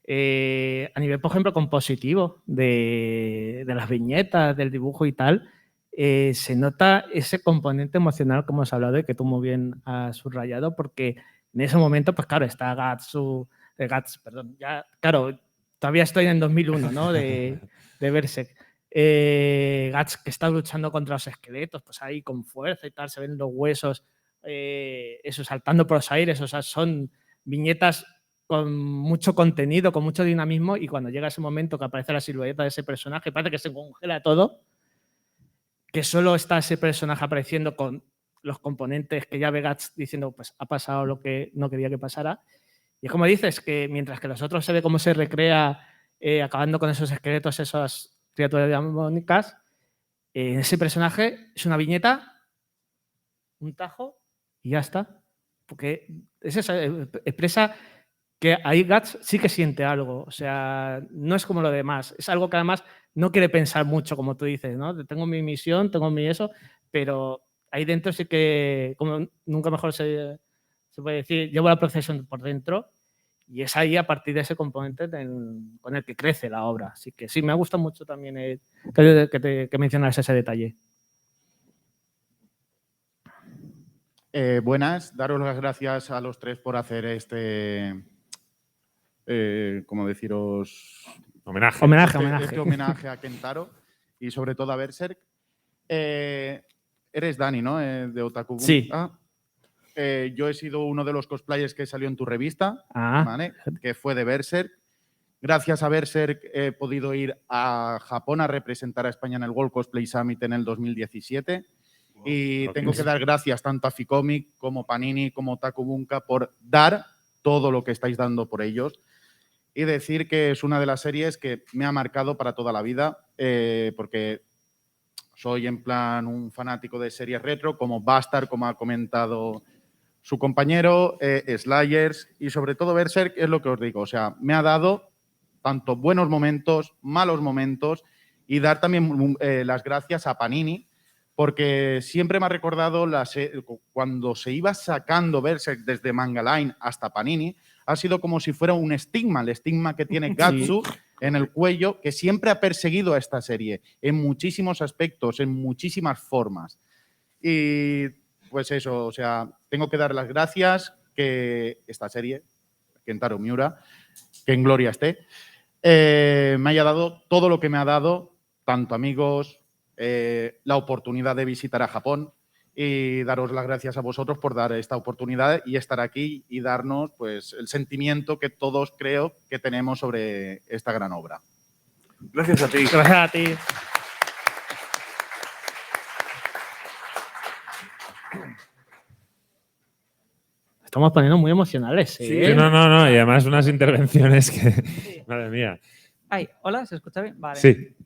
a nivel, por ejemplo, compositivo de las viñetas, del dibujo y tal, se nota ese componente emocional, como has hablado y que tú muy bien has subrayado, porque en ese momento, pues claro, está Guts, perdón, ya, claro, todavía estoy en 2001, ¿no? De Berserk. Guts que está luchando contra los esqueletos, pues ahí con fuerza y tal, se ven los huesos, eso, saltando por los aires, o sea, son viñetas con mucho contenido, con mucho dinamismo, y cuando llega ese momento que aparece la silueta de ese personaje, parece que se congela todo, que solo está ese personaje apareciendo con los componentes que ya ve Guts diciendo, pues ha pasado lo que no quería que pasara. Y es como dices, que mientras que los otros se ve cómo se recrea acabando con esos esqueletos, esas criaturas diabólicas. Ese personaje es una viñeta, un tajo y ya está. Porque es eso, expresa que ahí Guts sí que siente algo. O sea, no es como lo demás. Es algo que además no quiere pensar mucho, como tú dices, ¿no? Tengo mi misión, tengo mi eso, pero ahí dentro sí que, como nunca mejor se puede decir, llevo la procesión por dentro y es ahí a partir de ese componente con el que crece la obra. Así que sí, me ha gustado mucho también que mencionas ese detalle. Buenas, daros las gracias a los tres por hacer ¿cómo deciros? Homenaje. Este homenaje a Kentaro y sobre todo a Berserk. Eres Dani, ¿no? De Otaku. Sí. Yo he sido uno de los cosplayers que salió en tu revista, Ah. ¿vale? Que fue de Berserk. Gracias a Berserk he podido ir a Japón a representar a España en el World Cosplay Summit en el 2017. Y tengo que dar gracias tanto a Ficomic como Panini como Otaku Bunka por dar todo lo que estáis dando por ellos. Y decir que es una de las series que me ha marcado para toda la vida, porque soy en plan un fanático de series retro, como Bastard, como ha comentado su compañero, Slayers y sobre todo Berserk, es lo que os digo. O sea, me ha dado tanto buenos momentos, malos momentos y dar también las gracias a Panini, porque siempre me ha recordado cuando se iba sacando Berserk desde Manga Line hasta Panini, ha sido como si fuera un estigma, el estigma que tiene Gatsu en el cuello, que siempre ha perseguido a esta serie en muchísimos aspectos, en muchísimas formas. Y pues eso, o sea, tengo que dar las gracias que esta serie, Kentaro Miura, que en gloria esté, me haya dado todo lo que me ha dado, tanto amigos, la oportunidad de visitar a Japón y daros las gracias a vosotros por dar esta oportunidad y estar aquí y darnos pues el sentimiento que todos creo que tenemos sobre esta gran obra. Gracias a ti. Gracias a ti. Estamos poniendo muy emocionales. Sí, No. Y además unas intervenciones que… Sí. Madre mía. Ay, hola, ¿se escucha bien? Vale. Sí.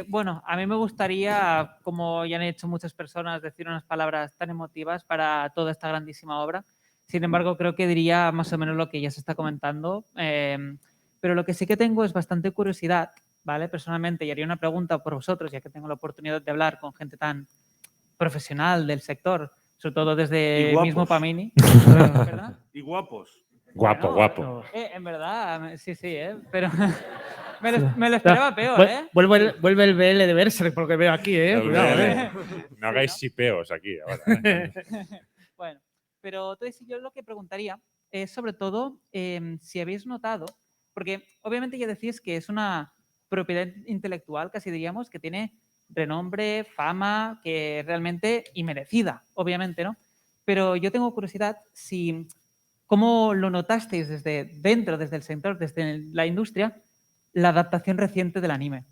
Bueno, a mí me gustaría, como ya han hecho muchas personas, decir unas palabras tan emotivas para toda esta grandísima obra. Sin embargo, creo que diría más o menos lo que ya se está comentando. Pero lo que sí que tengo es bastante curiosidad, ¿vale? Personalmente, y haría una pregunta por vosotros, ya que tengo la oportunidad de hablar con gente tan profesional del sector, sobre todo desde el mismo Panini. ¿Verdad? Y guapos. Guapo, Bueno, guapo. En verdad, sí, pero me lo esperaba peor, ¿eh? Vuelve el BL de Berserk, porque veo aquí, ¿eh? El Cuidado, BL. ¿eh? No hagáis sipeos aquí ahora. Bueno, pero entonces yo lo que preguntaría es sobre todo si habéis notado, porque obviamente ya decís que es una propiedad intelectual, casi diríamos, que tiene renombre, fama, que realmente y merecida, obviamente, ¿no? Pero yo tengo curiosidad si cómo lo notasteis desde dentro, desde el sector, desde la industria, la adaptación reciente del anime.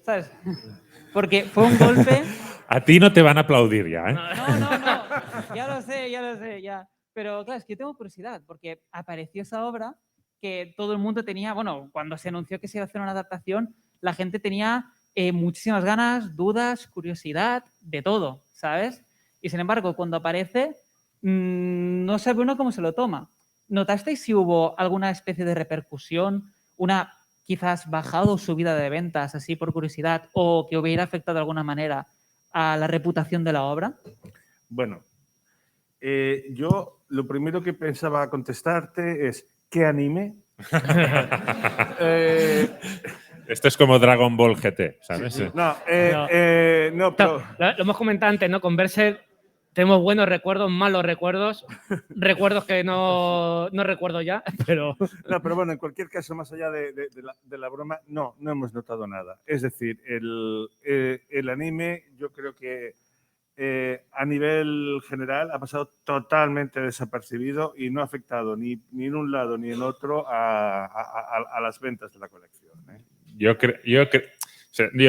¿Sabes? Porque fue un golpe… A ti no te van a aplaudir ya, ¿eh? No. Ya lo sé, ya. Pero claro, es que yo tengo curiosidad, porque apareció esa obra que todo el mundo tenía, bueno, cuando se anunció que se iba a hacer una adaptación, la gente tenía muchísimas ganas, dudas, curiosidad, de todo, ¿sabes? Y sin embargo, cuando aparece, no sabe uno cómo se lo toma. ¿Notasteis si hubo alguna especie de repercusión, una quizás bajada o subida de ventas, así por curiosidad, o que hubiera afectado de alguna manera a la reputación de la obra? Bueno, yo lo primero que pensaba contestarte es ¿qué anime? Esto es como Dragon Ball GT, ¿sabes? No, pero Lo hemos comentado antes, ¿no? Con Berserk tenemos buenos recuerdos, malos recuerdos, recuerdos que no recuerdo ya, pero… No, pero bueno, en cualquier caso, más allá de la broma, no hemos notado nada. Es decir, el anime yo creo que a nivel general ha pasado totalmente desapercibido y no ha afectado ni en un lado ni en otro a las ventas de la colección, ¿eh? Yo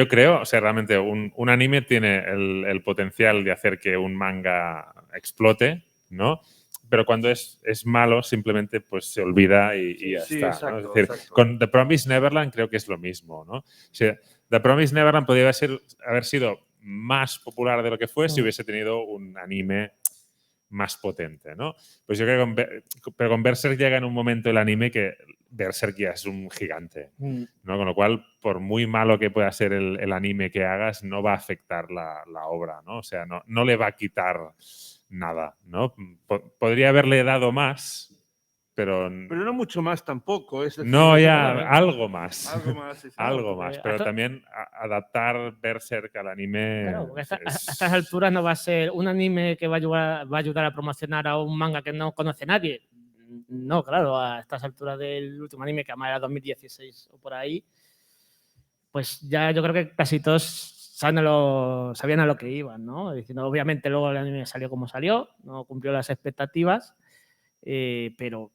creo, o sea, realmente un anime tiene el potencial de hacer que un manga explote, ¿no? pero cuando es malo simplemente pues se olvida y ya Sí, está, ¿no? exacto, Es decir, exacto. con The Promised Neverland creo que es lo mismo, ¿no? O sea, The Promised Neverland podría haber sido más popular de lo que fue si hubiese tenido un anime más potente, ¿no? Pues yo creo que pero con Berserk llega en un momento el anime que Berserk ya es un gigante, ¿no? Con lo cual, por muy malo que pueda ser el anime que hagas, no va a afectar la obra, ¿no? O sea, no le va a quitar nada, ¿no? Podría haberle dado más, pero Pero no mucho más tampoco. Es decir, no, es ya, verdad. algo más. Algo más. exacto. Algo más. Pero también adaptar Berserk al anime. Claro, porque a estas alturas no va a ser un anime que va a ayudar a promocionar a un manga que no conoce nadie. No, claro, a estas alturas del último anime, que además era 2016 o por ahí, pues ya yo creo que casi todos sabían a lo que iban, ¿no? Diciendo, obviamente luego el anime salió como salió, no cumplió las expectativas, pero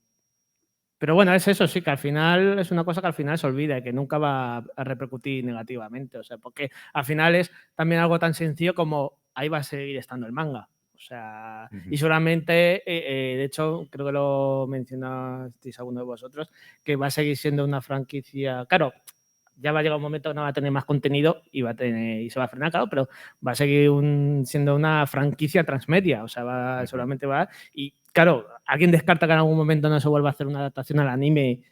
bueno, es eso, sí, que al final es una cosa que al final se olvida y que nunca va a repercutir negativamente. O sea, porque al final es también algo tan sencillo como ahí va a seguir estando el manga. O sea, y solamente, de hecho, creo que lo mencionasteis alguno de vosotros, que va a seguir siendo una franquicia. Claro, ya va a llegar un momento que no va a tener más contenido y se va a frenar, claro, pero va a seguir siendo una franquicia transmedia. O sea, solamente va. Y claro, alguien descarta que en algún momento no se vuelva a hacer una adaptación al anime.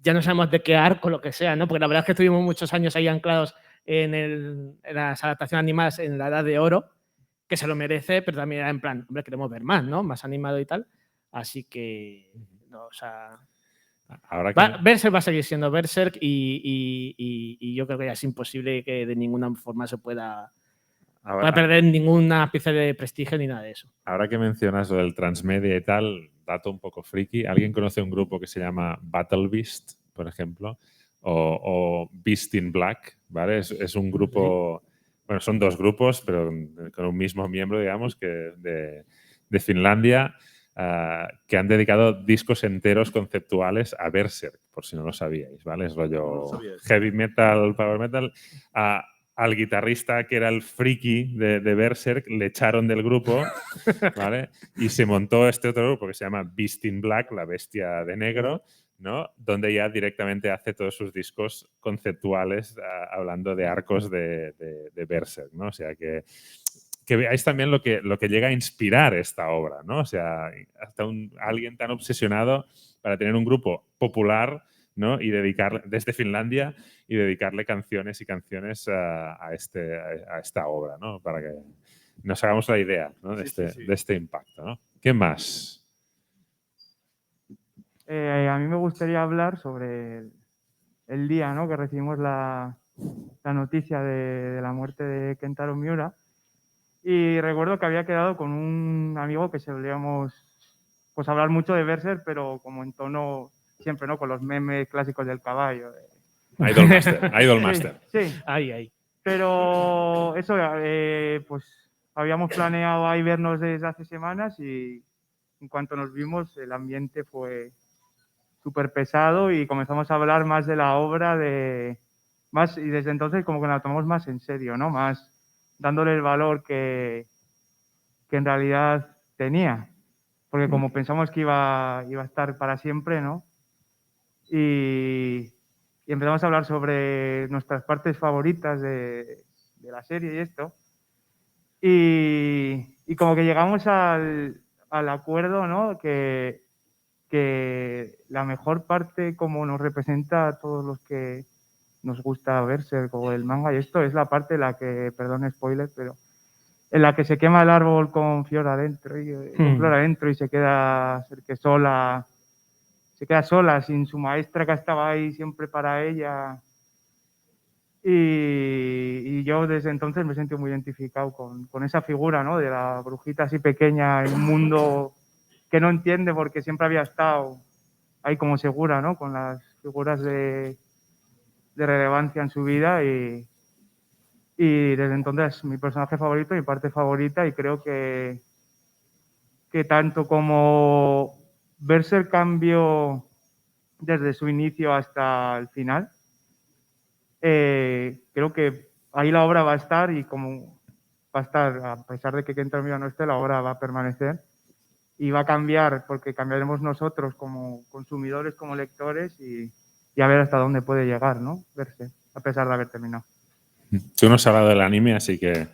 Ya no sabemos de qué arco, lo que sea, ¿no? Porque la verdad es que estuvimos muchos años ahí anclados en las adaptaciones animadas en la Edad de Oro, que se lo merece, pero también era en plan, hombre, queremos ver más, ¿no? Más animado y tal. Así que, no, o sea... Berserk va a seguir siendo Berserk y yo creo que ya es imposible que de ninguna forma se pueda perder ninguna pieza de prestigio ni nada de eso. Ahora que mencionas lo del transmedia y tal, dato un poco friki, ¿alguien conoce un grupo que se llama Battle Beast, por ejemplo? O Beast in Black, ¿vale? Es un grupo, bueno, son dos grupos, pero con un mismo miembro, digamos, que de Finlandia, que han dedicado discos enteros conceptuales a Berserk, por si no lo sabíais, ¿vale? Es rollo heavy metal, power metal. Al guitarrista, que era el friki de Berserk, le echaron del grupo, ¿vale? Y se montó este otro grupo que se llama Beast in Black, la bestia de negro, ¿no? Donde ya directamente hace todos sus discos conceptuales hablando de arcos de Berserk, ¿no? O sea que veáis también lo que llega a inspirar esta obra, ¿no? O sea, hasta alguien tan obsesionado para tener un grupo popular, ¿no? Y dedicarle, desde Finlandia, y dedicarle canciones y canciones a esta obra, ¿no? Para que nos hagamos la idea, ¿no? de este impacto, ¿no? ¿Qué más? A mí me gustaría hablar sobre el día, ¿no? que recibimos la noticia de la muerte de Kentaro Miura. Y recuerdo que había quedado con un amigo que solíamos pues, hablar mucho de Berserk, pero como en tono siempre, ¿no? Con los memes clásicos del caballo. Idolmaster. Sí. Ahí. Pero eso, pues habíamos planeado ahí vernos desde hace semanas y en cuanto nos vimos el ambiente fue súper pesado y comenzamos a hablar más de la obra, y desde entonces como que la tomamos más en serio, ¿no? Más dándole el valor que en realidad tenía. Porque como pensamos que iba a estar para siempre, ¿no? Y empezamos a hablar sobre nuestras partes favoritas de la serie y esto. Y como que llegamos al acuerdo, ¿no? Que la mejor parte, como nos representa a todos los que nos gusta Berserk o el manga y esto, es la parte en la que, perdón spoiler, pero en la que se quema el árbol con Flora adentro y se queda sola sin su maestra que estaba ahí siempre para ella. Y yo desde entonces me siento muy identificado con esa figura, ¿no? De la brujita así pequeña en un mundo que no entiende porque siempre había estado ahí como segura, ¿no? Con las figuras de relevancia en su vida y desde entonces mi personaje favorito, mi parte favorita, y creo que tanto como Berserk cambió desde su inicio hasta el final, creo que ahí la obra va a estar y como va a estar, a pesar de que Kentaro Miura no esté, la obra va a permanecer. y va a cambiar porque cambiaremos nosotros como consumidores, como lectores y a ver hasta dónde puede llegar, ¿no? Verse, a pesar de haber terminado. Tú no has hablado del anime, así que…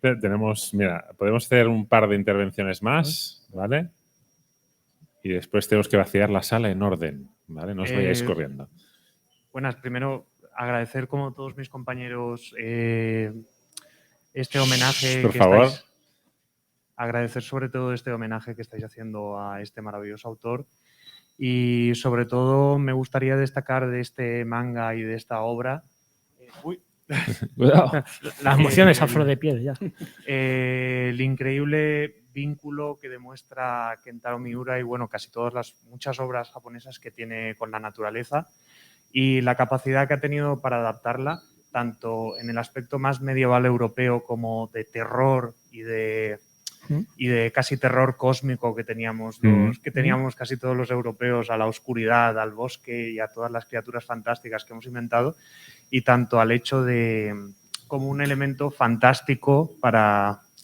Tenemos, mira, podemos hacer un par de intervenciones más, ¿vale? Y después tenemos que vaciar la sala en orden, ¿vale? No os vayáis corriendo. Buenas, primero agradecer como todos mis compañeros este homenaje por que favor. agradecer sobre todo este homenaje que estáis haciendo a este maravilloso autor y sobre todo me gustaría destacar de este manga y de esta obra Cuidado. Las emociones a flor de piel ya. el increíble vínculo que demuestra Kentaro Miura y bueno, casi muchas obras japonesas que tiene con la naturaleza y la capacidad que ha tenido para adaptarla tanto en el aspecto más medieval europeo como de terror y de casi terror cósmico que teníamos casi todos los europeos, a la oscuridad, al bosque y a todas las criaturas fantásticas que hemos inventado, y tanto al hecho de como un elemento fantástico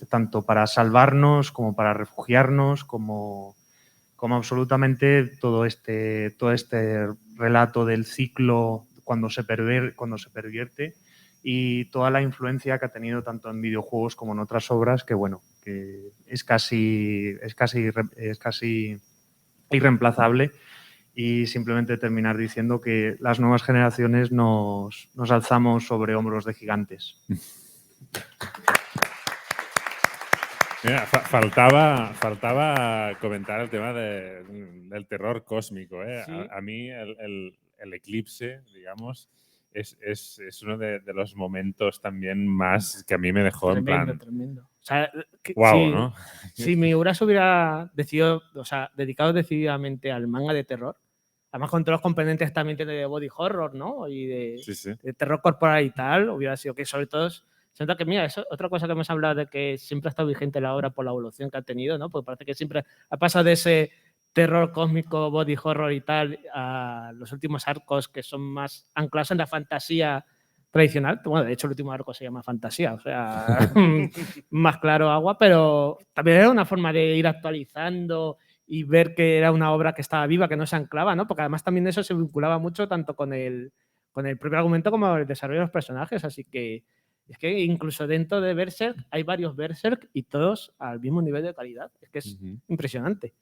tanto para salvarnos como para refugiarnos, como absolutamente todo este relato del ciclo cuando se pervierte y toda la influencia que ha tenido tanto en videojuegos como en otras obras que bueno, que es casi irreemplazable y simplemente terminar diciendo que las nuevas generaciones nos alzamos sobre hombros de gigantes. Mira, faltaba comentar el tema del terror cósmico. ¿Sí? A mí el eclipse, digamos, es uno de los momentos también más que a mí me dejó tremendo, en plan… Tremendo. O sea, wow, ¿no? Si Miura se hubiera decidido, o sea, dedicado decididamente al manga de terror, además con todos los componentes también de body horror, ¿no? Y de terror corporal y tal, hubiera sido que sobre todo… Siento que, mira, eso otra cosa que hemos hablado de que siempre ha estado vigente la obra por la evolución que ha tenido, ¿no? Porque parece que siempre ha pasado de ese terror cósmico, body horror y tal, a los últimos arcos que son más anclados en la fantasía tradicional. Bueno, de hecho el último arco se llama fantasía, o sea, más claro agua, pero también era una forma de ir actualizando y ver que era una obra que estaba viva, que no se anclaba, ¿no? Porque además también eso se vinculaba mucho tanto con el propio argumento como el desarrollo de los personajes, así que es que incluso dentro de Berserk hay varios Berserk y todos al mismo nivel de calidad. Es que es impresionante.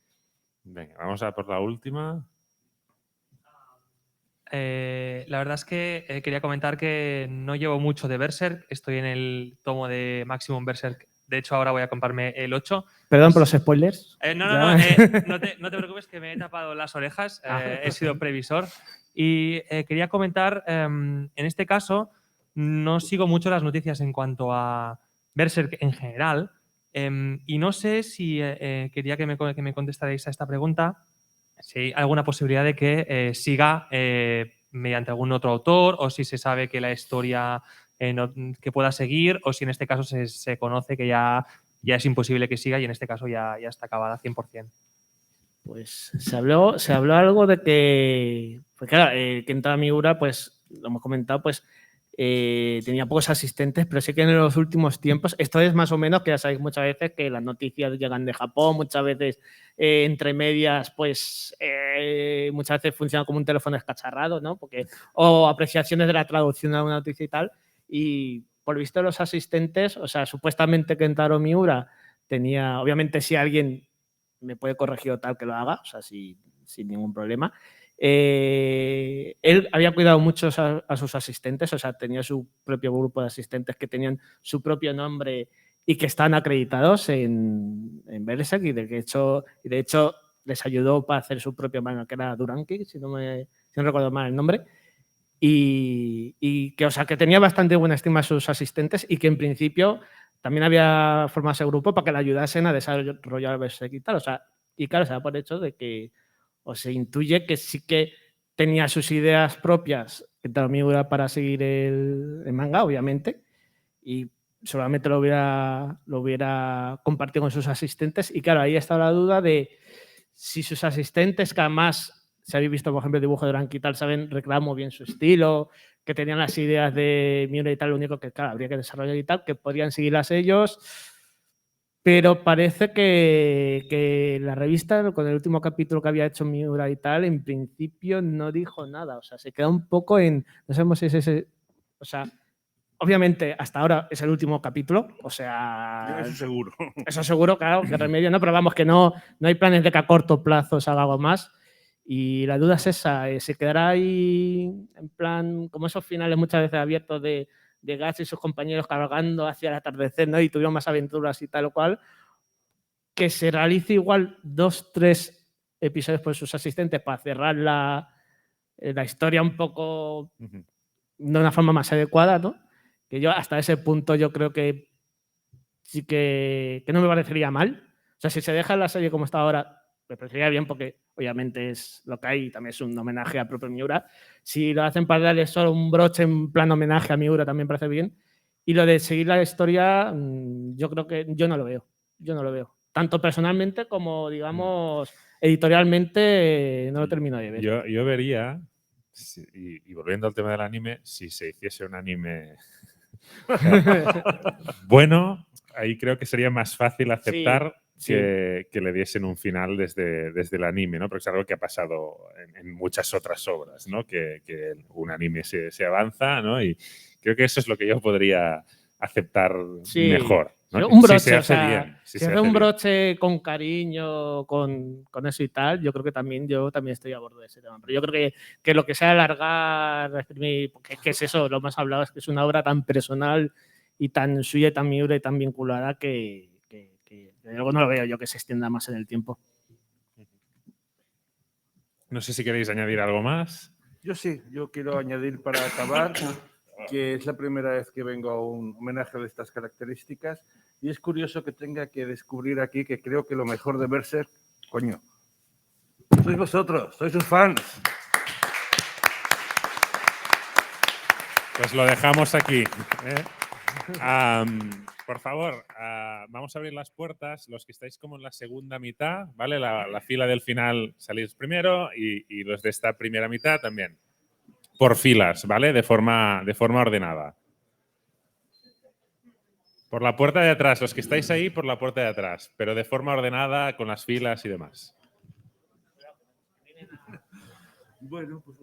Venga, vamos a por la última. La verdad es que quería comentar que no llevo mucho de Berserk. Estoy en el tomo de Maximum Berserk. De hecho, ahora voy a comprarme el 8. Perdón por los spoilers. No te preocupes que me he tapado las orejas. He sido previsor. Y quería comentar, en este caso… No sigo mucho las noticias en cuanto a Berserk en general y no sé si quería que me contestarais a esta pregunta, si hay alguna posibilidad de que siga mediante algún otro autor o si se sabe que la historia que pueda seguir o si en este caso se conoce que ya es imposible que siga y en este caso ya está acabada 100%. Pues se habló algo de que, pues claro, Kentaro Miura, pues lo hemos comentado, pues tenía pocos asistentes, pero sí que en los últimos tiempos, esto es más o menos que ya sabéis muchas veces que las noticias llegan de Japón, muchas veces entre medias, pues muchas veces funciona como un teléfono escacharrado, ¿no? O apreciaciones de la traducción de una noticia y tal, y por visto los asistentes, o sea, supuestamente Kentaro Miura tenía, obviamente si alguien me puede corregir o tal que lo haga, o sea, sin ningún problema. Él había cuidado mucho a sus asistentes, o sea, tenía su propio grupo de asistentes que tenían su propio nombre y que están acreditados en Berserk y de hecho les ayudó para hacer su propio manga, que era Duranki, si no recuerdo mal el nombre, y que, o sea, que tenía bastante buena estima a sus asistentes y que en principio también había formado ese grupo para que le ayudasen a desarrollar Berserk y tal, o sea, y claro, se da por hecho de que o se intuye que sí que tenía sus ideas propias Kentaro Miura para seguir el manga, obviamente, y solamente lo hubiera compartido con sus asistentes. Y claro, ahí está la duda de si sus asistentes, que además, si habéis visto, por ejemplo, el dibujo de Duranki y tal, saben, reclamo bien su estilo, que tenían las ideas de Miura y tal, lo único que, claro, habría que desarrollar y tal, que podrían seguirlas ellos. Pero parece que la revista, con el último capítulo que había hecho Miura y tal, en principio no dijo nada. O sea, se queda un poco en. No sabemos si es ese. O sea, obviamente hasta ahora es el último capítulo. O sea. Eso seguro. Eso seguro, claro, que remedio no. Pero vamos, que no hay planes de que a corto plazo se haga algo más. Y la duda es esa. ¿Se quedará ahí en plan, como esos finales muchas veces abiertos de Guts y sus compañeros cargando hacia el atardecer, ¿no? Y tuvieron más aventuras y tal o cual, que se realice igual 2, 3 episodios por sus asistentes para cerrar la historia un poco de una forma más adecuada, ¿no? Que yo hasta ese punto yo creo que sí que no me parecería mal. O sea, si se deja la serie como está ahora, me parecería bien porque obviamente es lo que hay y también es un homenaje al propio Miura. Si lo hacen para darle solo un broche en plan homenaje a Miura también parece bien. Y lo de seguir la historia, yo creo que yo no lo veo. Yo no lo veo. Tanto personalmente como, digamos, editorialmente, no lo termino de ver. Yo vería, y volviendo al tema del anime, si se hiciese un anime bueno, ahí creo que sería más fácil aceptar que le diesen un final desde el anime, ¿no? Porque es algo que ha pasado en muchas otras obras, ¿no? Que un anime se avanza, ¿no? Y creo que eso es lo que yo podría aceptar mejor, ¿no? Un broche, si se hace bien. Si se hace un broche con cariño, con eso y tal, yo creo que yo también estoy a bordo de ese tema. Pero yo creo que lo que sea alargar, exprimir, porque es eso, lo más hablado es que es una obra tan personal y tan suya y tan Miura y tan vinculada que luego no lo veo yo que se extienda más en el tiempo. No sé si queréis añadir algo más. Yo sí, yo quiero añadir para acabar que es la primera vez que vengo a un homenaje de estas características y es curioso que tenga que descubrir aquí que creo que lo mejor de Berserk, coño, sois vosotros, sois sus fans. Pues lo dejamos aquí. Por favor, vamos a abrir las puertas. Los que estáis como en la segunda mitad, ¿vale? La fila del final salís primero y los de esta primera mitad también. Por filas, ¿vale? De forma ordenada. Por la puerta de atrás, los que estáis ahí, por la puerta de atrás, pero de forma ordenada, con las filas y demás. Bueno, pues